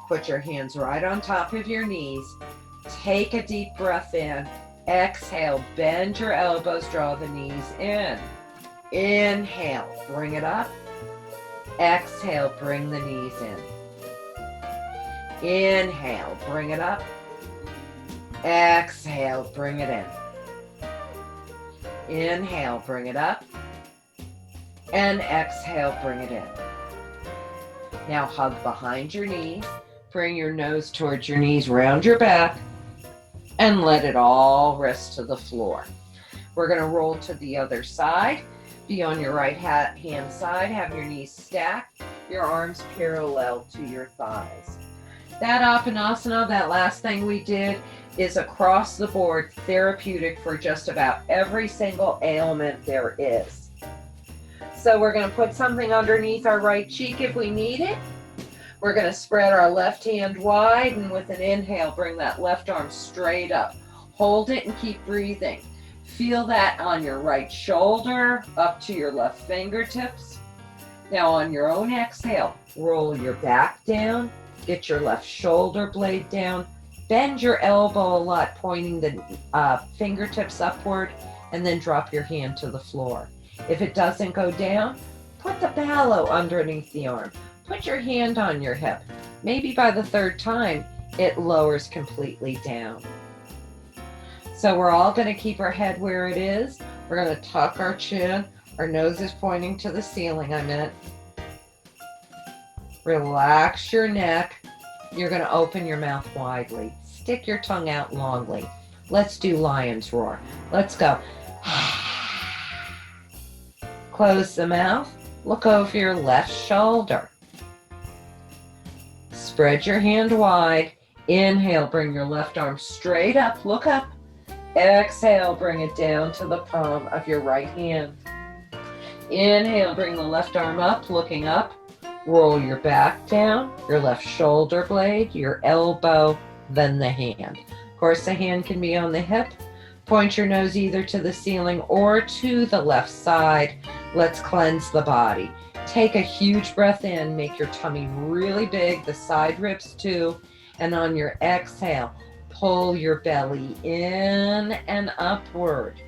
put your hands right on top of your knees. Take a deep breath in. Exhale, bend your elbows, draw the knees in. Inhale, bring it up. Exhale, bring the knees in. Inhale, bring it up. Exhale, bring it in. Inhale, bring it up. And exhale, bring it in. Now hug behind your knees. Bring your nose towards your knees, round your back, and let it all rest to the floor. We're going to roll to the other side. Be on your right hand side. Have your knees stacked, your arms parallel to your thighs. That Apanasana, that last thing we did, is across the board therapeutic for just about every single ailment there is. So we're going to put something underneath our right cheek if we need it. We're going to spread our left hand wide, and with an inhale, bring that left arm straight up. Hold it and keep breathing. Feel that on your right shoulder, up to your left fingertips. Now on your own exhale, roll your back down, get your left shoulder blade down, bend your elbow a lot, pointing the fingertips upward, and then drop your hand to the floor. If it doesn't go down, put the bellow underneath the arm. Put your hand on your hip. Maybe by the third time, it lowers completely down. So we're all going to keep our head where it is. We're going to tuck our chin. Our nose is pointing to the ceiling, I meant. Relax your neck. You're going to open your mouth widely. Stick your tongue out longly. Let's do lion's roar. Let's go. Close the mouth. Look over your left shoulder. Spread your hand wide. Inhale, bring your left arm straight up. Look up. Exhale, bring it down to the palm of your right hand. Inhale, bring the left arm up, looking up. Roll your back down, your left shoulder blade, your elbow, then the hand. Of course, the hand can be on the hip. Point your nose either to the ceiling or to the left side. Let's cleanse the body. Take a huge breath in, make your tummy really big, the side ribs too, and on your exhale, pull your belly in and upward.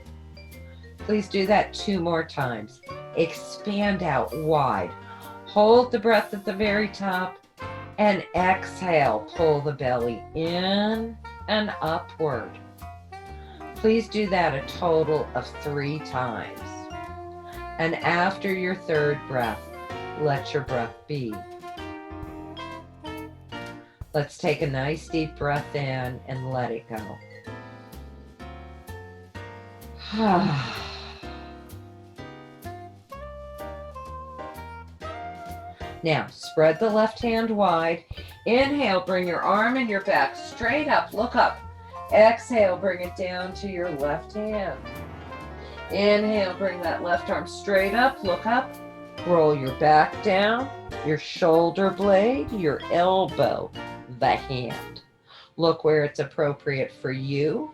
Please do that 2 more times. Expand out wide. Hold the breath at the very top and exhale, pull the belly in and upward. Please do that a total of 3 times. And after your third breath, let your breath be. Let's take a nice deep breath in and let it go. Now, spread the left hand wide. Inhale, bring your arm and your back straight up. Look up. Exhale, bring it down to your left hand. Inhale, bring that left arm straight up. Look up. Roll your back down, your shoulder blade, your elbow, the hand. Look where it's appropriate for you.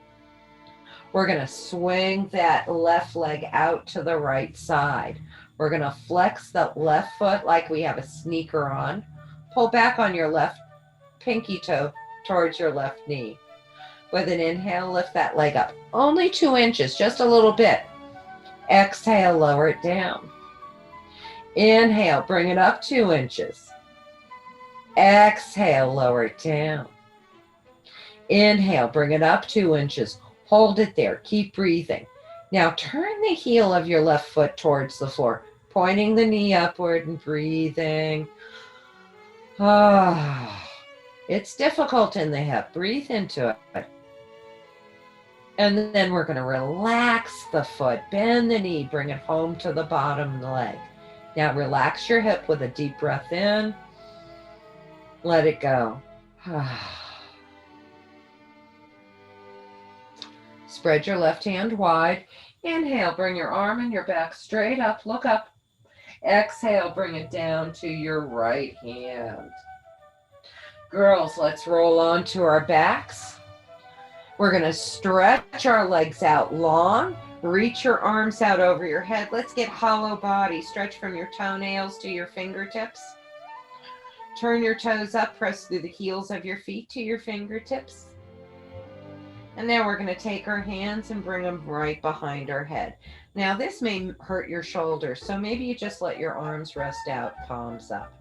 We're going to swing that left leg out to the right side. We're going to flex the left foot like we have a sneaker on. Pull back on your left pinky toe towards your left knee. With an inhale, lift that leg up. Only 2 inches, just a little bit. Exhale, lower it down. Inhale, bring it up 2 inches. Exhale, lower it down. Inhale, bring it up 2 inches. Hold it there. Keep breathing. Now turn the heel of your left foot towards the floor, pointing the knee upward and breathing. It's difficult in the hip. Breathe into it. And then we're going to relax the foot, bend the knee, bring it home to the bottom of the leg. Now relax your hip with a deep breath in. Let it go. Spread your left hand wide. Inhale, bring your arm and your back straight up. Look up. Exhale, bring it down to your right hand. Girls, let's roll onto our backs. We're going to stretch our legs out long. Reach your arms out over your head. Let's get hollow body. Stretch from your toenails to your fingertips. Turn your toes up. Press through the heels of your feet to your fingertips. And now we're going to take our hands and bring them right behind our head. Now this may hurt your shoulders, so maybe you just let your arms rest out, palms up.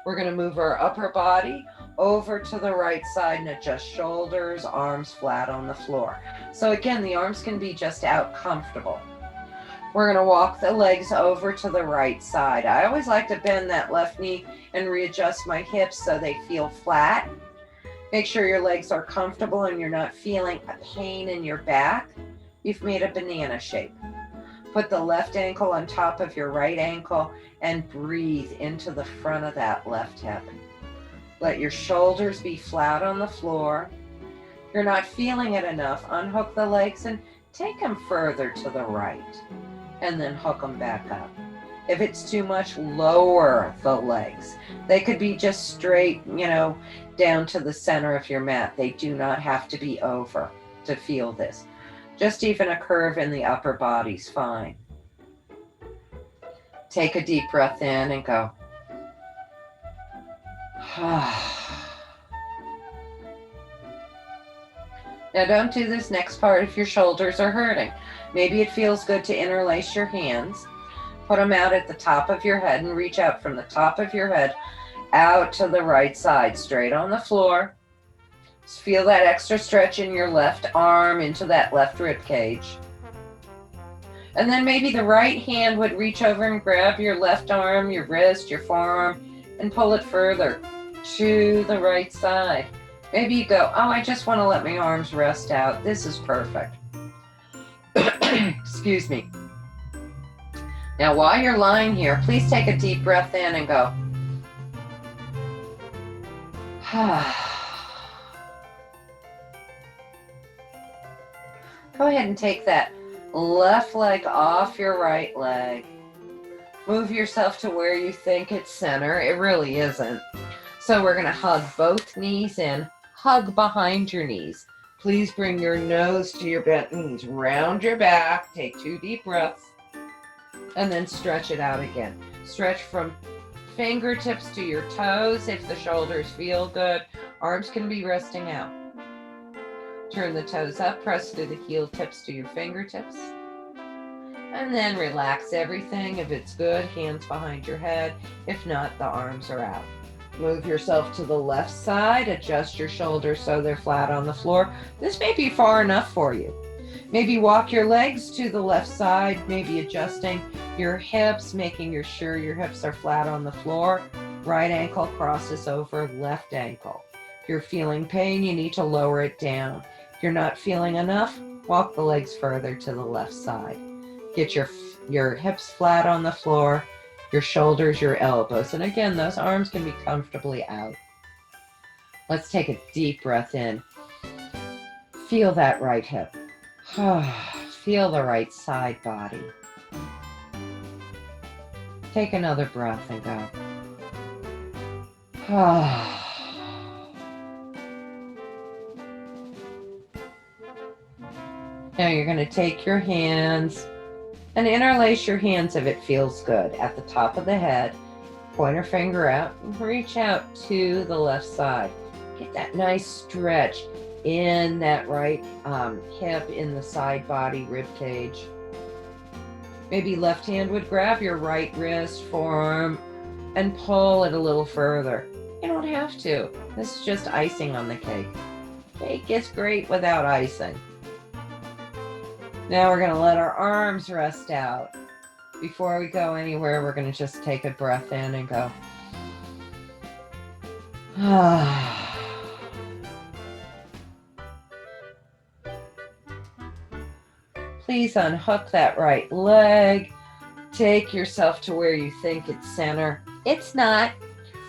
We're going to move our upper body over to the right side and adjust shoulders, arms flat on the floor. So again, the arms can be just out comfortable. We're going to walk the legs over to the right side. I always like to bend that left knee and readjust my hips so they feel flat. Make sure your legs are comfortable and you're not feeling a pain in your back. You've made a banana shape. Put the left ankle on top of your right ankle and breathe into the front of that left hip. Let your shoulders be flat on the floor. If you're not feeling it enough, unhook the legs and take them further to the right, and then hook them back up. If it's too much, lower the legs. They could be just straight, down to the center of your mat. They do not have to be over to feel this. Just even a curve in the upper body's fine. Take a deep breath in and go. Now don't do this next part if your shoulders are hurting. Maybe it feels good to interlace your hands. Put them out at the top of your head and reach out from the top of your head out to the right side, straight on the floor. Just feel that extra stretch in your left arm into that left rib cage. And then maybe the right hand would reach over and grab your left arm, your wrist, your forearm, and pull it further to the right side. Maybe you go, I just want to let my arms rest out. This is perfect. Excuse me. Now, while you're lying here, please take a deep breath in and go. Go ahead and take that left leg off your right leg. Move yourself to where you think it's center. It really isn't. So we're going to hug both knees in. Hug behind your knees. Please bring your nose to your bent knees. Round your back. Take 2 deep breaths. And then stretch it out again. Stretch from fingertips to your toes if the shoulders feel good. Arms can be resting out. Turn the toes up. Press to the heel tips to your fingertips. And then relax everything. If it's good, hands behind your head. If not, the arms are out. Move yourself to the left side. Adjust your shoulders so they're flat on the floor. This may be far enough for you. Maybe walk your legs to the left side, maybe adjusting your hips, making sure your hips are flat on the floor. Right ankle crosses over left ankle. If you're feeling pain, you need to lower it down. If you're not feeling enough, walk the legs further to the left side. Get your hips flat on the floor, your shoulders, your elbows. And again, those arms can be comfortably out. Let's take a deep breath in. Feel that right hip. Feel the right side body. Take another breath and go. Now you're going to take your hands and interlace your hands if it feels good at the top of the head. Pointer finger out and reach out to the left side. Get that nice stretch in that right hip, in the side body, rib cage. Maybe left hand would grab your right wrist, forearm, and pull it a little further. You don't have to. This is just icing on the cake. Cake is great without icing. Now we're going to let our arms rest out. Before we go anywhere, we're going to just take a breath in and go. Please unhook that right leg. Take yourself to where you think it's center. It's not.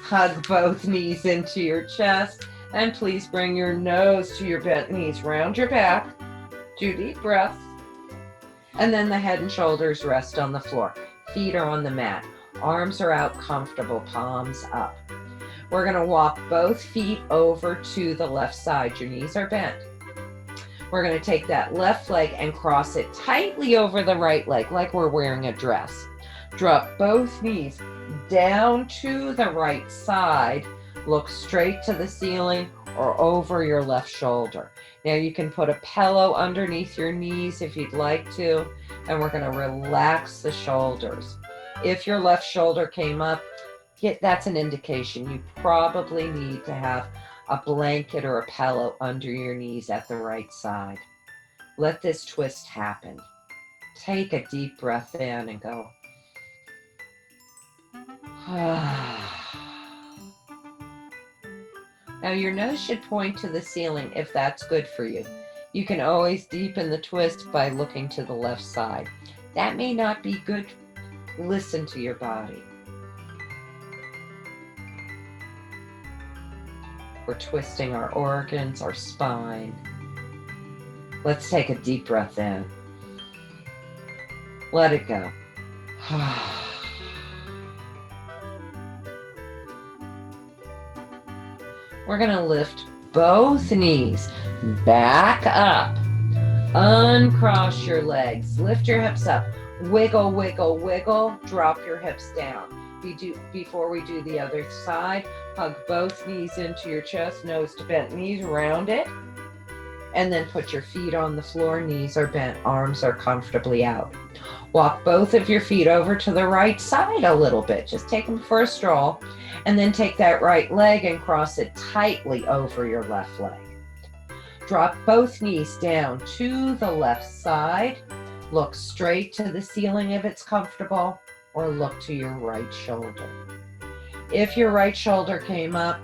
Hug both knees into your chest. And please bring your nose to your bent knees. Round your back. 2 deep breaths. And then the head and shoulders rest on the floor. Feet are on the mat. Arms are out comfortable, palms up. We're going to walk both feet over to the left side. Your knees are bent. We're going to take that left leg and cross it tightly over the right leg, like we're wearing a dress. Drop both knees down to the right side. Look straight to the ceiling or over your left shoulder. Now you can put a pillow underneath your knees if you'd like to, and we're going to relax the shoulders. If your left shoulder came up, that's an indication you probably need to have a blanket or a pillow under your knees at the right side. Let this twist happen. Take a deep breath in and go. Now your nose should point to the ceiling if that's good for you. You can always deepen the twist by looking to the left side. That may not be good. Listen to your body. We're twisting our organs, our spine. Let's take a deep breath in. Let it go. We're going to lift both knees back up. Uncross your legs. Lift your hips up. Wiggle, wiggle, wiggle. Drop your hips down. Before we do the other side, hug both knees into your chest, nose to bent knees, round it. And then put your feet on the floor, knees are bent, arms are comfortably out. Walk both of your feet over to the right side a little bit. Just take them for a stroll. And then take that right leg and cross it tightly over your left leg. Drop both knees down to the left side. Look straight to the ceiling if it's comfortable, or look to your right shoulder. If your right shoulder came up,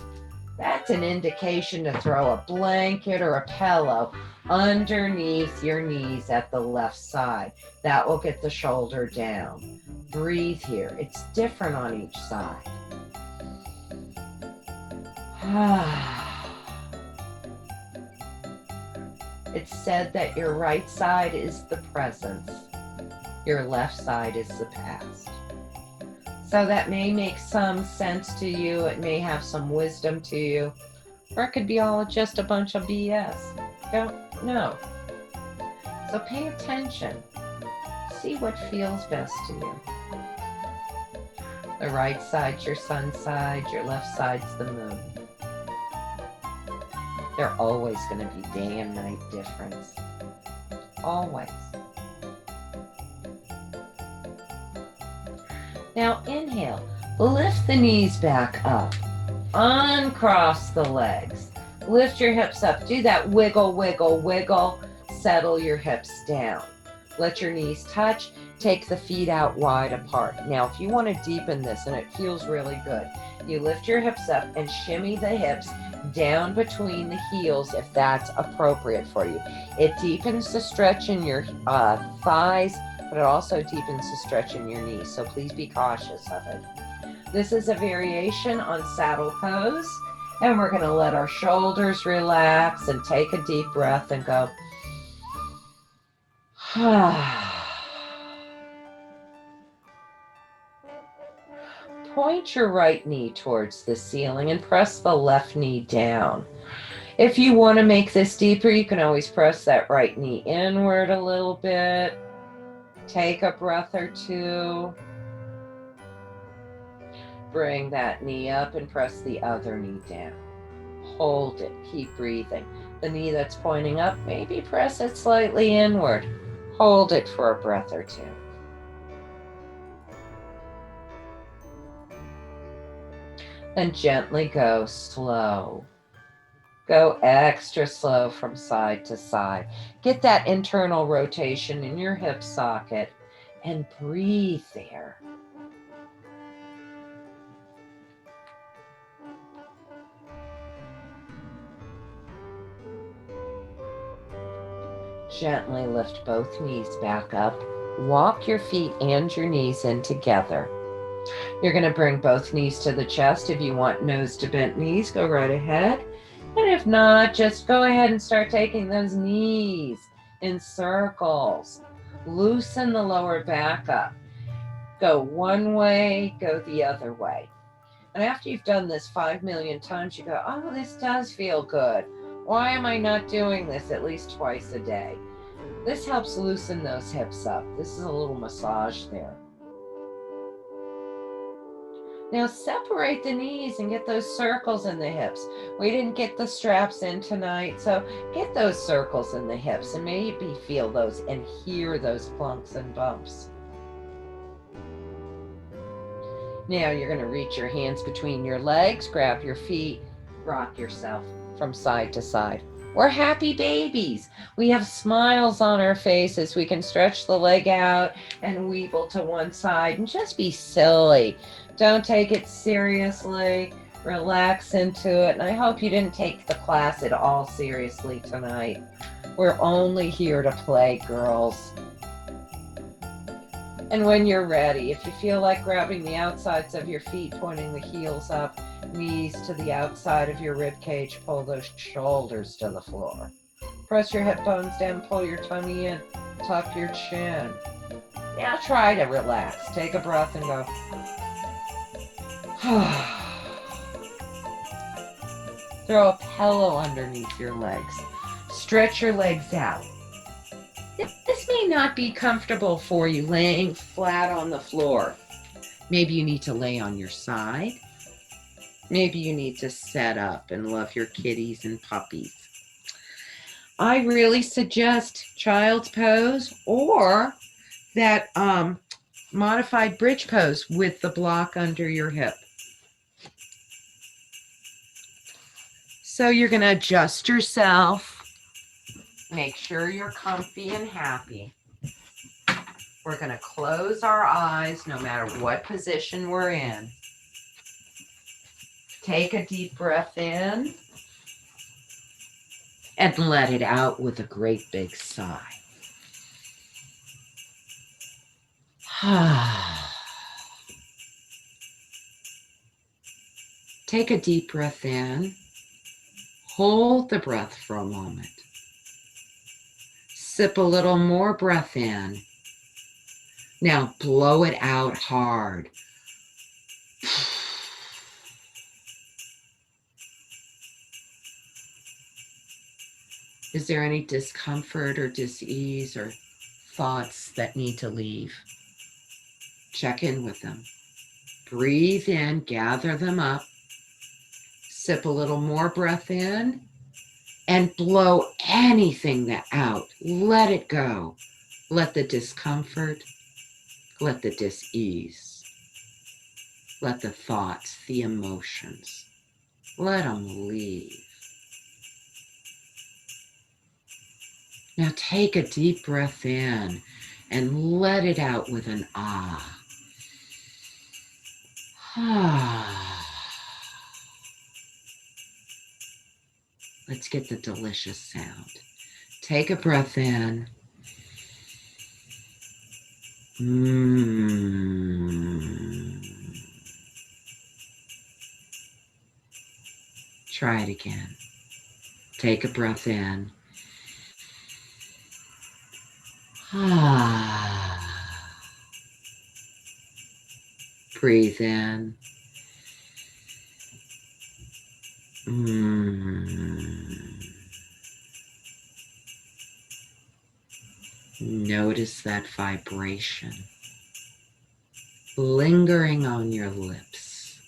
that's an indication to throw a blanket or a pillow underneath your knees at the left side. That will get the shoulder down. Breathe here. It's different on each side. It's said that your right side is the present, your left side is the past. So that may make some sense to you. It may have some wisdom to you, or it could be all just a bunch of BS. Don't know. So pay attention. See what feels best to you. The right side's your sun side, your left side's the moon. They're always going to be day and night difference. Always. Now inhale, lift the knees back up. Uncross the legs. Lift your hips up. Do that wiggle, wiggle, wiggle. Settle your hips down. Let your knees touch. Take the feet out wide apart. Now, if you want to deepen this and it feels really good, you lift your hips up and shimmy the hips down between the heels if that's appropriate for you. It deepens the stretch in your thighs, but it also deepens the stretch in your knees, so please be cautious of it. This is a variation on saddle pose, and we're going to let our shoulders relax and take a deep breath and go. Point your right knee towards the ceiling and press the left knee down. If you want to make this deeper, you can always press that right knee inward a little bit. Take a breath or two. Bring that knee up and press the other knee down. Hold it. Keep breathing. The knee that's pointing up, maybe press it slightly inward. Hold it for a breath or two. And gently go slow. Go extra slow from side to side. Get that internal rotation in your hip socket and breathe there. Gently lift both knees back up. Walk your feet and your knees in together. You're going to bring both knees to the chest. If you want nose to bent knees, go right ahead. And if not, just go ahead and start taking those knees in circles. Loosen the lower back up. Go one way, go the other way. And after you've done this 5 million times, you go, oh, this does feel good. Why am I not doing this at least twice a day? This helps loosen those hips up. This is a little massage there. Now separate the knees and get those circles in the hips. We didn't get the straps in tonight, so get those circles in the hips and maybe feel those and hear those clunks and bumps. Now you're going to reach your hands between your legs, grab your feet, rock yourself from side to side. We're happy babies. We have smiles on our faces. We can stretch the leg out and weeble to one side and just be silly. Don't take it seriously. Relax into it. And I hope you didn't take the class at all seriously tonight. We're only here to play, girls. And when you're ready, if you feel like grabbing the outsides of your feet, pointing the heels up, knees to the outside of your rib cage, pull those shoulders to the floor. Press your hip bones down, pull your tummy in, tuck your chin. Now try to relax. Take a breath and go. Throw a pillow underneath your legs. Stretch your legs out. This may not be comfortable for you laying flat on the floor. Maybe you need to lay on your side. Maybe you need to set up and love your kitties and puppies. I really suggest child's pose or that modified bridge pose with the block under your hip. So you're going to adjust yourself. Make sure you're comfy and happy. We're going to close our eyes no matter what position we're in. Take a deep breath in and let it out with a great big sigh. Take a deep breath in. Hold the breath for a moment. Sip a little more breath in. Now blow it out hard. Is there any discomfort or dis-ease or thoughts that need to leave? Check in with them. Breathe in, gather them up. Sip a little more breath in and blow anything out. Let it go. Let the discomfort, let the dis-ease, let the thoughts, the emotions, let them leave. Now take a deep breath in and let it out with an ah. Let's get the delicious sound. Take a breath in. Try it again. Take a breath in. Breathe in. Notice that vibration lingering on your lips.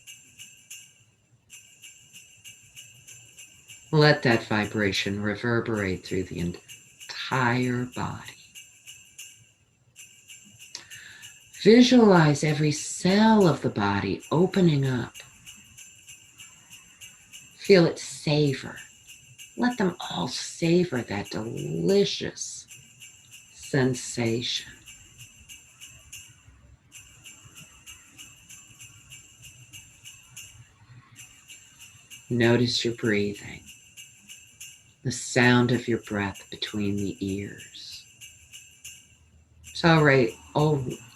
Let that vibration reverberate through the entire body. Visualize every cell of the body opening up. Feel it savor. Let them all savor that delicious sensation. Notice your breathing, the sound of your breath between the ears. It's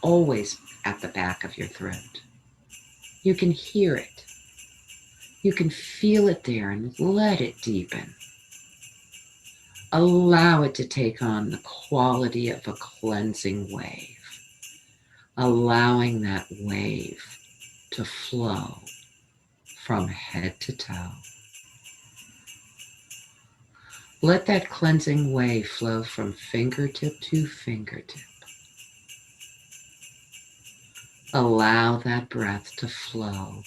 always at the back of your throat. You can hear it. You can feel it there and let it deepen. Allow it to take on the quality of a cleansing wave, allowing that wave to flow from head to toe. Let that cleansing wave flow from fingertip to fingertip. Allow that breath to flow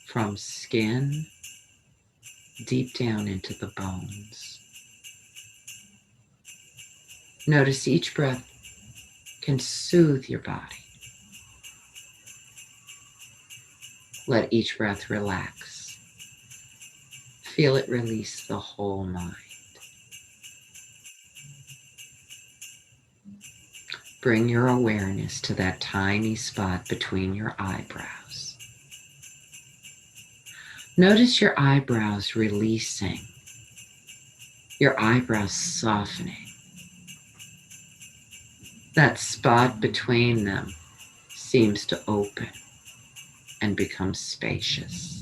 from skin deep down into the bones. Notice each breath can soothe your body. Let each breath relax. Feel it release the whole mind. Bring your awareness to that tiny spot between your eyebrows. Notice your eyebrows releasing, your eyebrows softening. That spot between them seems to open and become spacious.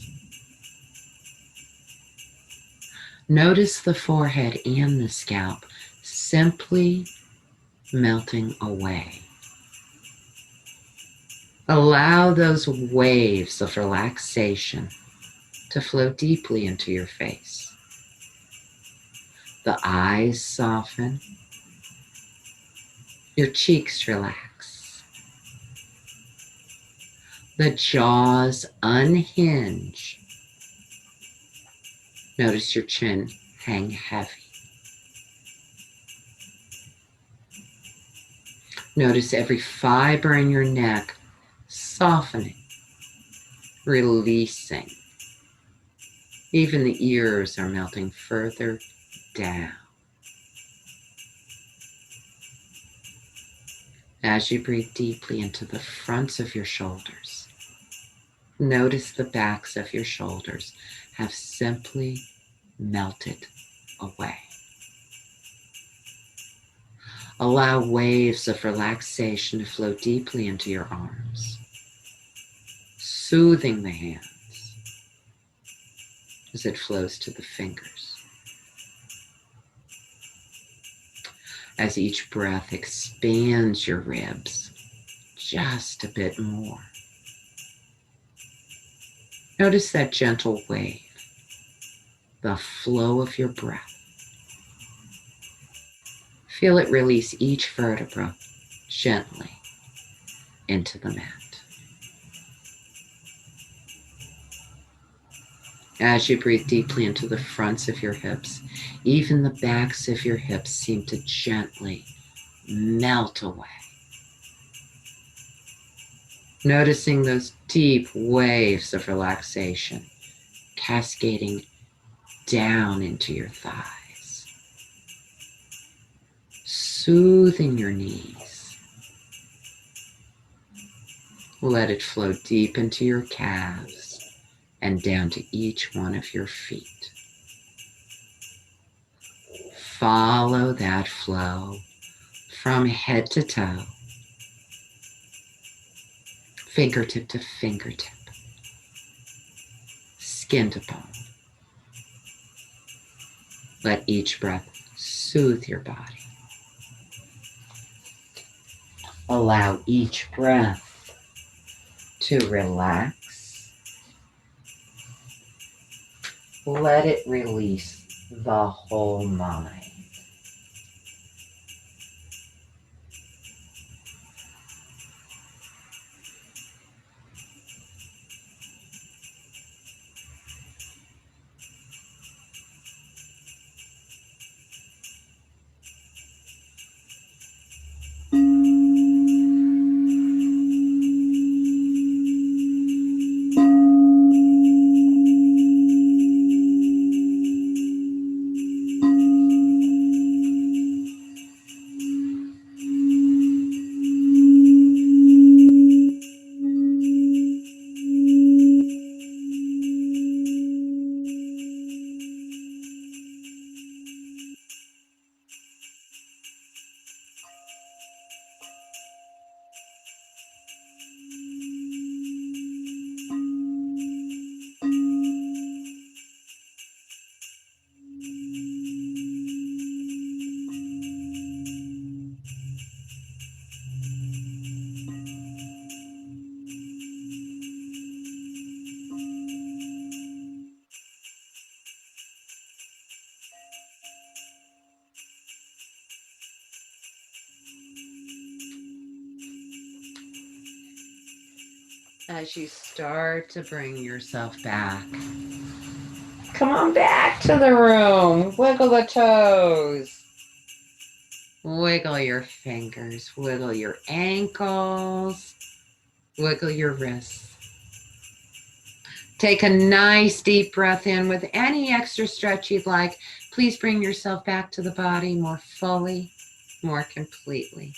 Notice the forehead and the scalp simply melting away. Allow those waves of relaxation to flow deeply into your face. The eyes soften, your cheeks relax, the jaws unhinge. Notice your chin hang heavy. Notice every fiber in your neck softening, releasing. Even the ears are melting further down. As you breathe deeply into the fronts of your shoulders, notice the backs of your shoulders have simply melted away. Allow waves of relaxation to flow deeply into your arms, soothing the hands as it flows to the fingers. As each breath expands your ribs just a bit more. Notice that gentle wave, the flow of your breath. Feel it release each vertebra gently into the mat. As you breathe deeply into the fronts of your hips, even the backs of your hips seem to gently melt away. Noticing those deep waves of relaxation cascading down into your thighs, soothing your knees. Let it flow deep into your calves and down to each one of your feet. Follow that flow from head to toe, fingertip to fingertip, skin to bone. Let each breath soothe your body. Allow each breath to relax. Let it release the whole mind. As you start to bring yourself back, come on back to the room. Wiggle the toes. Wiggle your fingers. Wiggle your ankles. Wiggle your wrists. Take a nice deep breath in with any extra stretch you'd like. Please bring yourself back to the body more fully, more completely.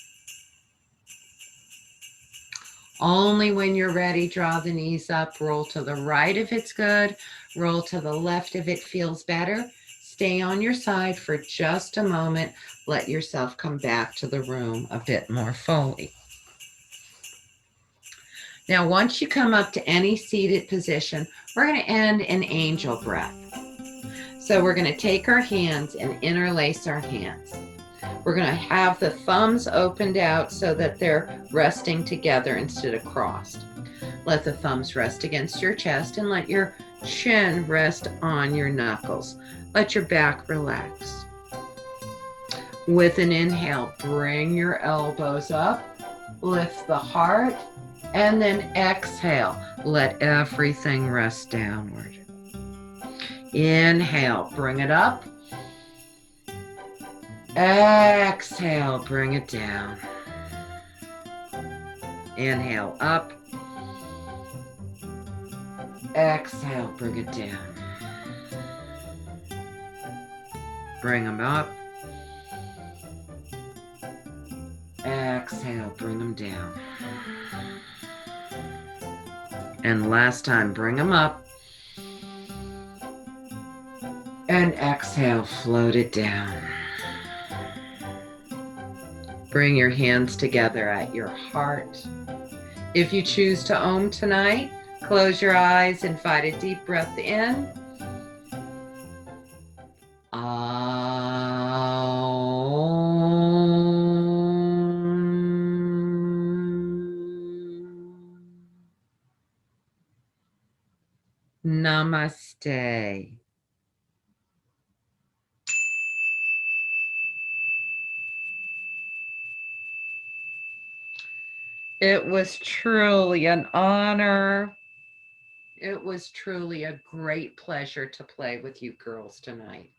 Only when you're ready, draw the knees up, roll to the right if it's good, roll to the left if it feels better. Stay on your side for just a moment. Let yourself come back to the room a bit more fully. Now, once you come up to any seated position, we're going to end in angel breath. So we're going to take our hands and interlace our hands. We're going to have the thumbs opened out so that they're resting together instead of crossed. Let the thumbs rest against your chest and let your chin rest on your knuckles. Let your back relax. With an inhale, bring your elbows up, lift the heart, and then exhale. Let everything rest downward. Inhale, bring it up. Exhale, bring it down. Inhale, up. Exhale, bring it down. Bring them up. Exhale, bring them down. And last time, bring them up. And exhale, float it down. Bring your hands together at your heart. If you choose to Om tonight, close your eyes and find a deep breath in. Namaste. It was truly an honor. It was truly a great pleasure to play with you girls tonight.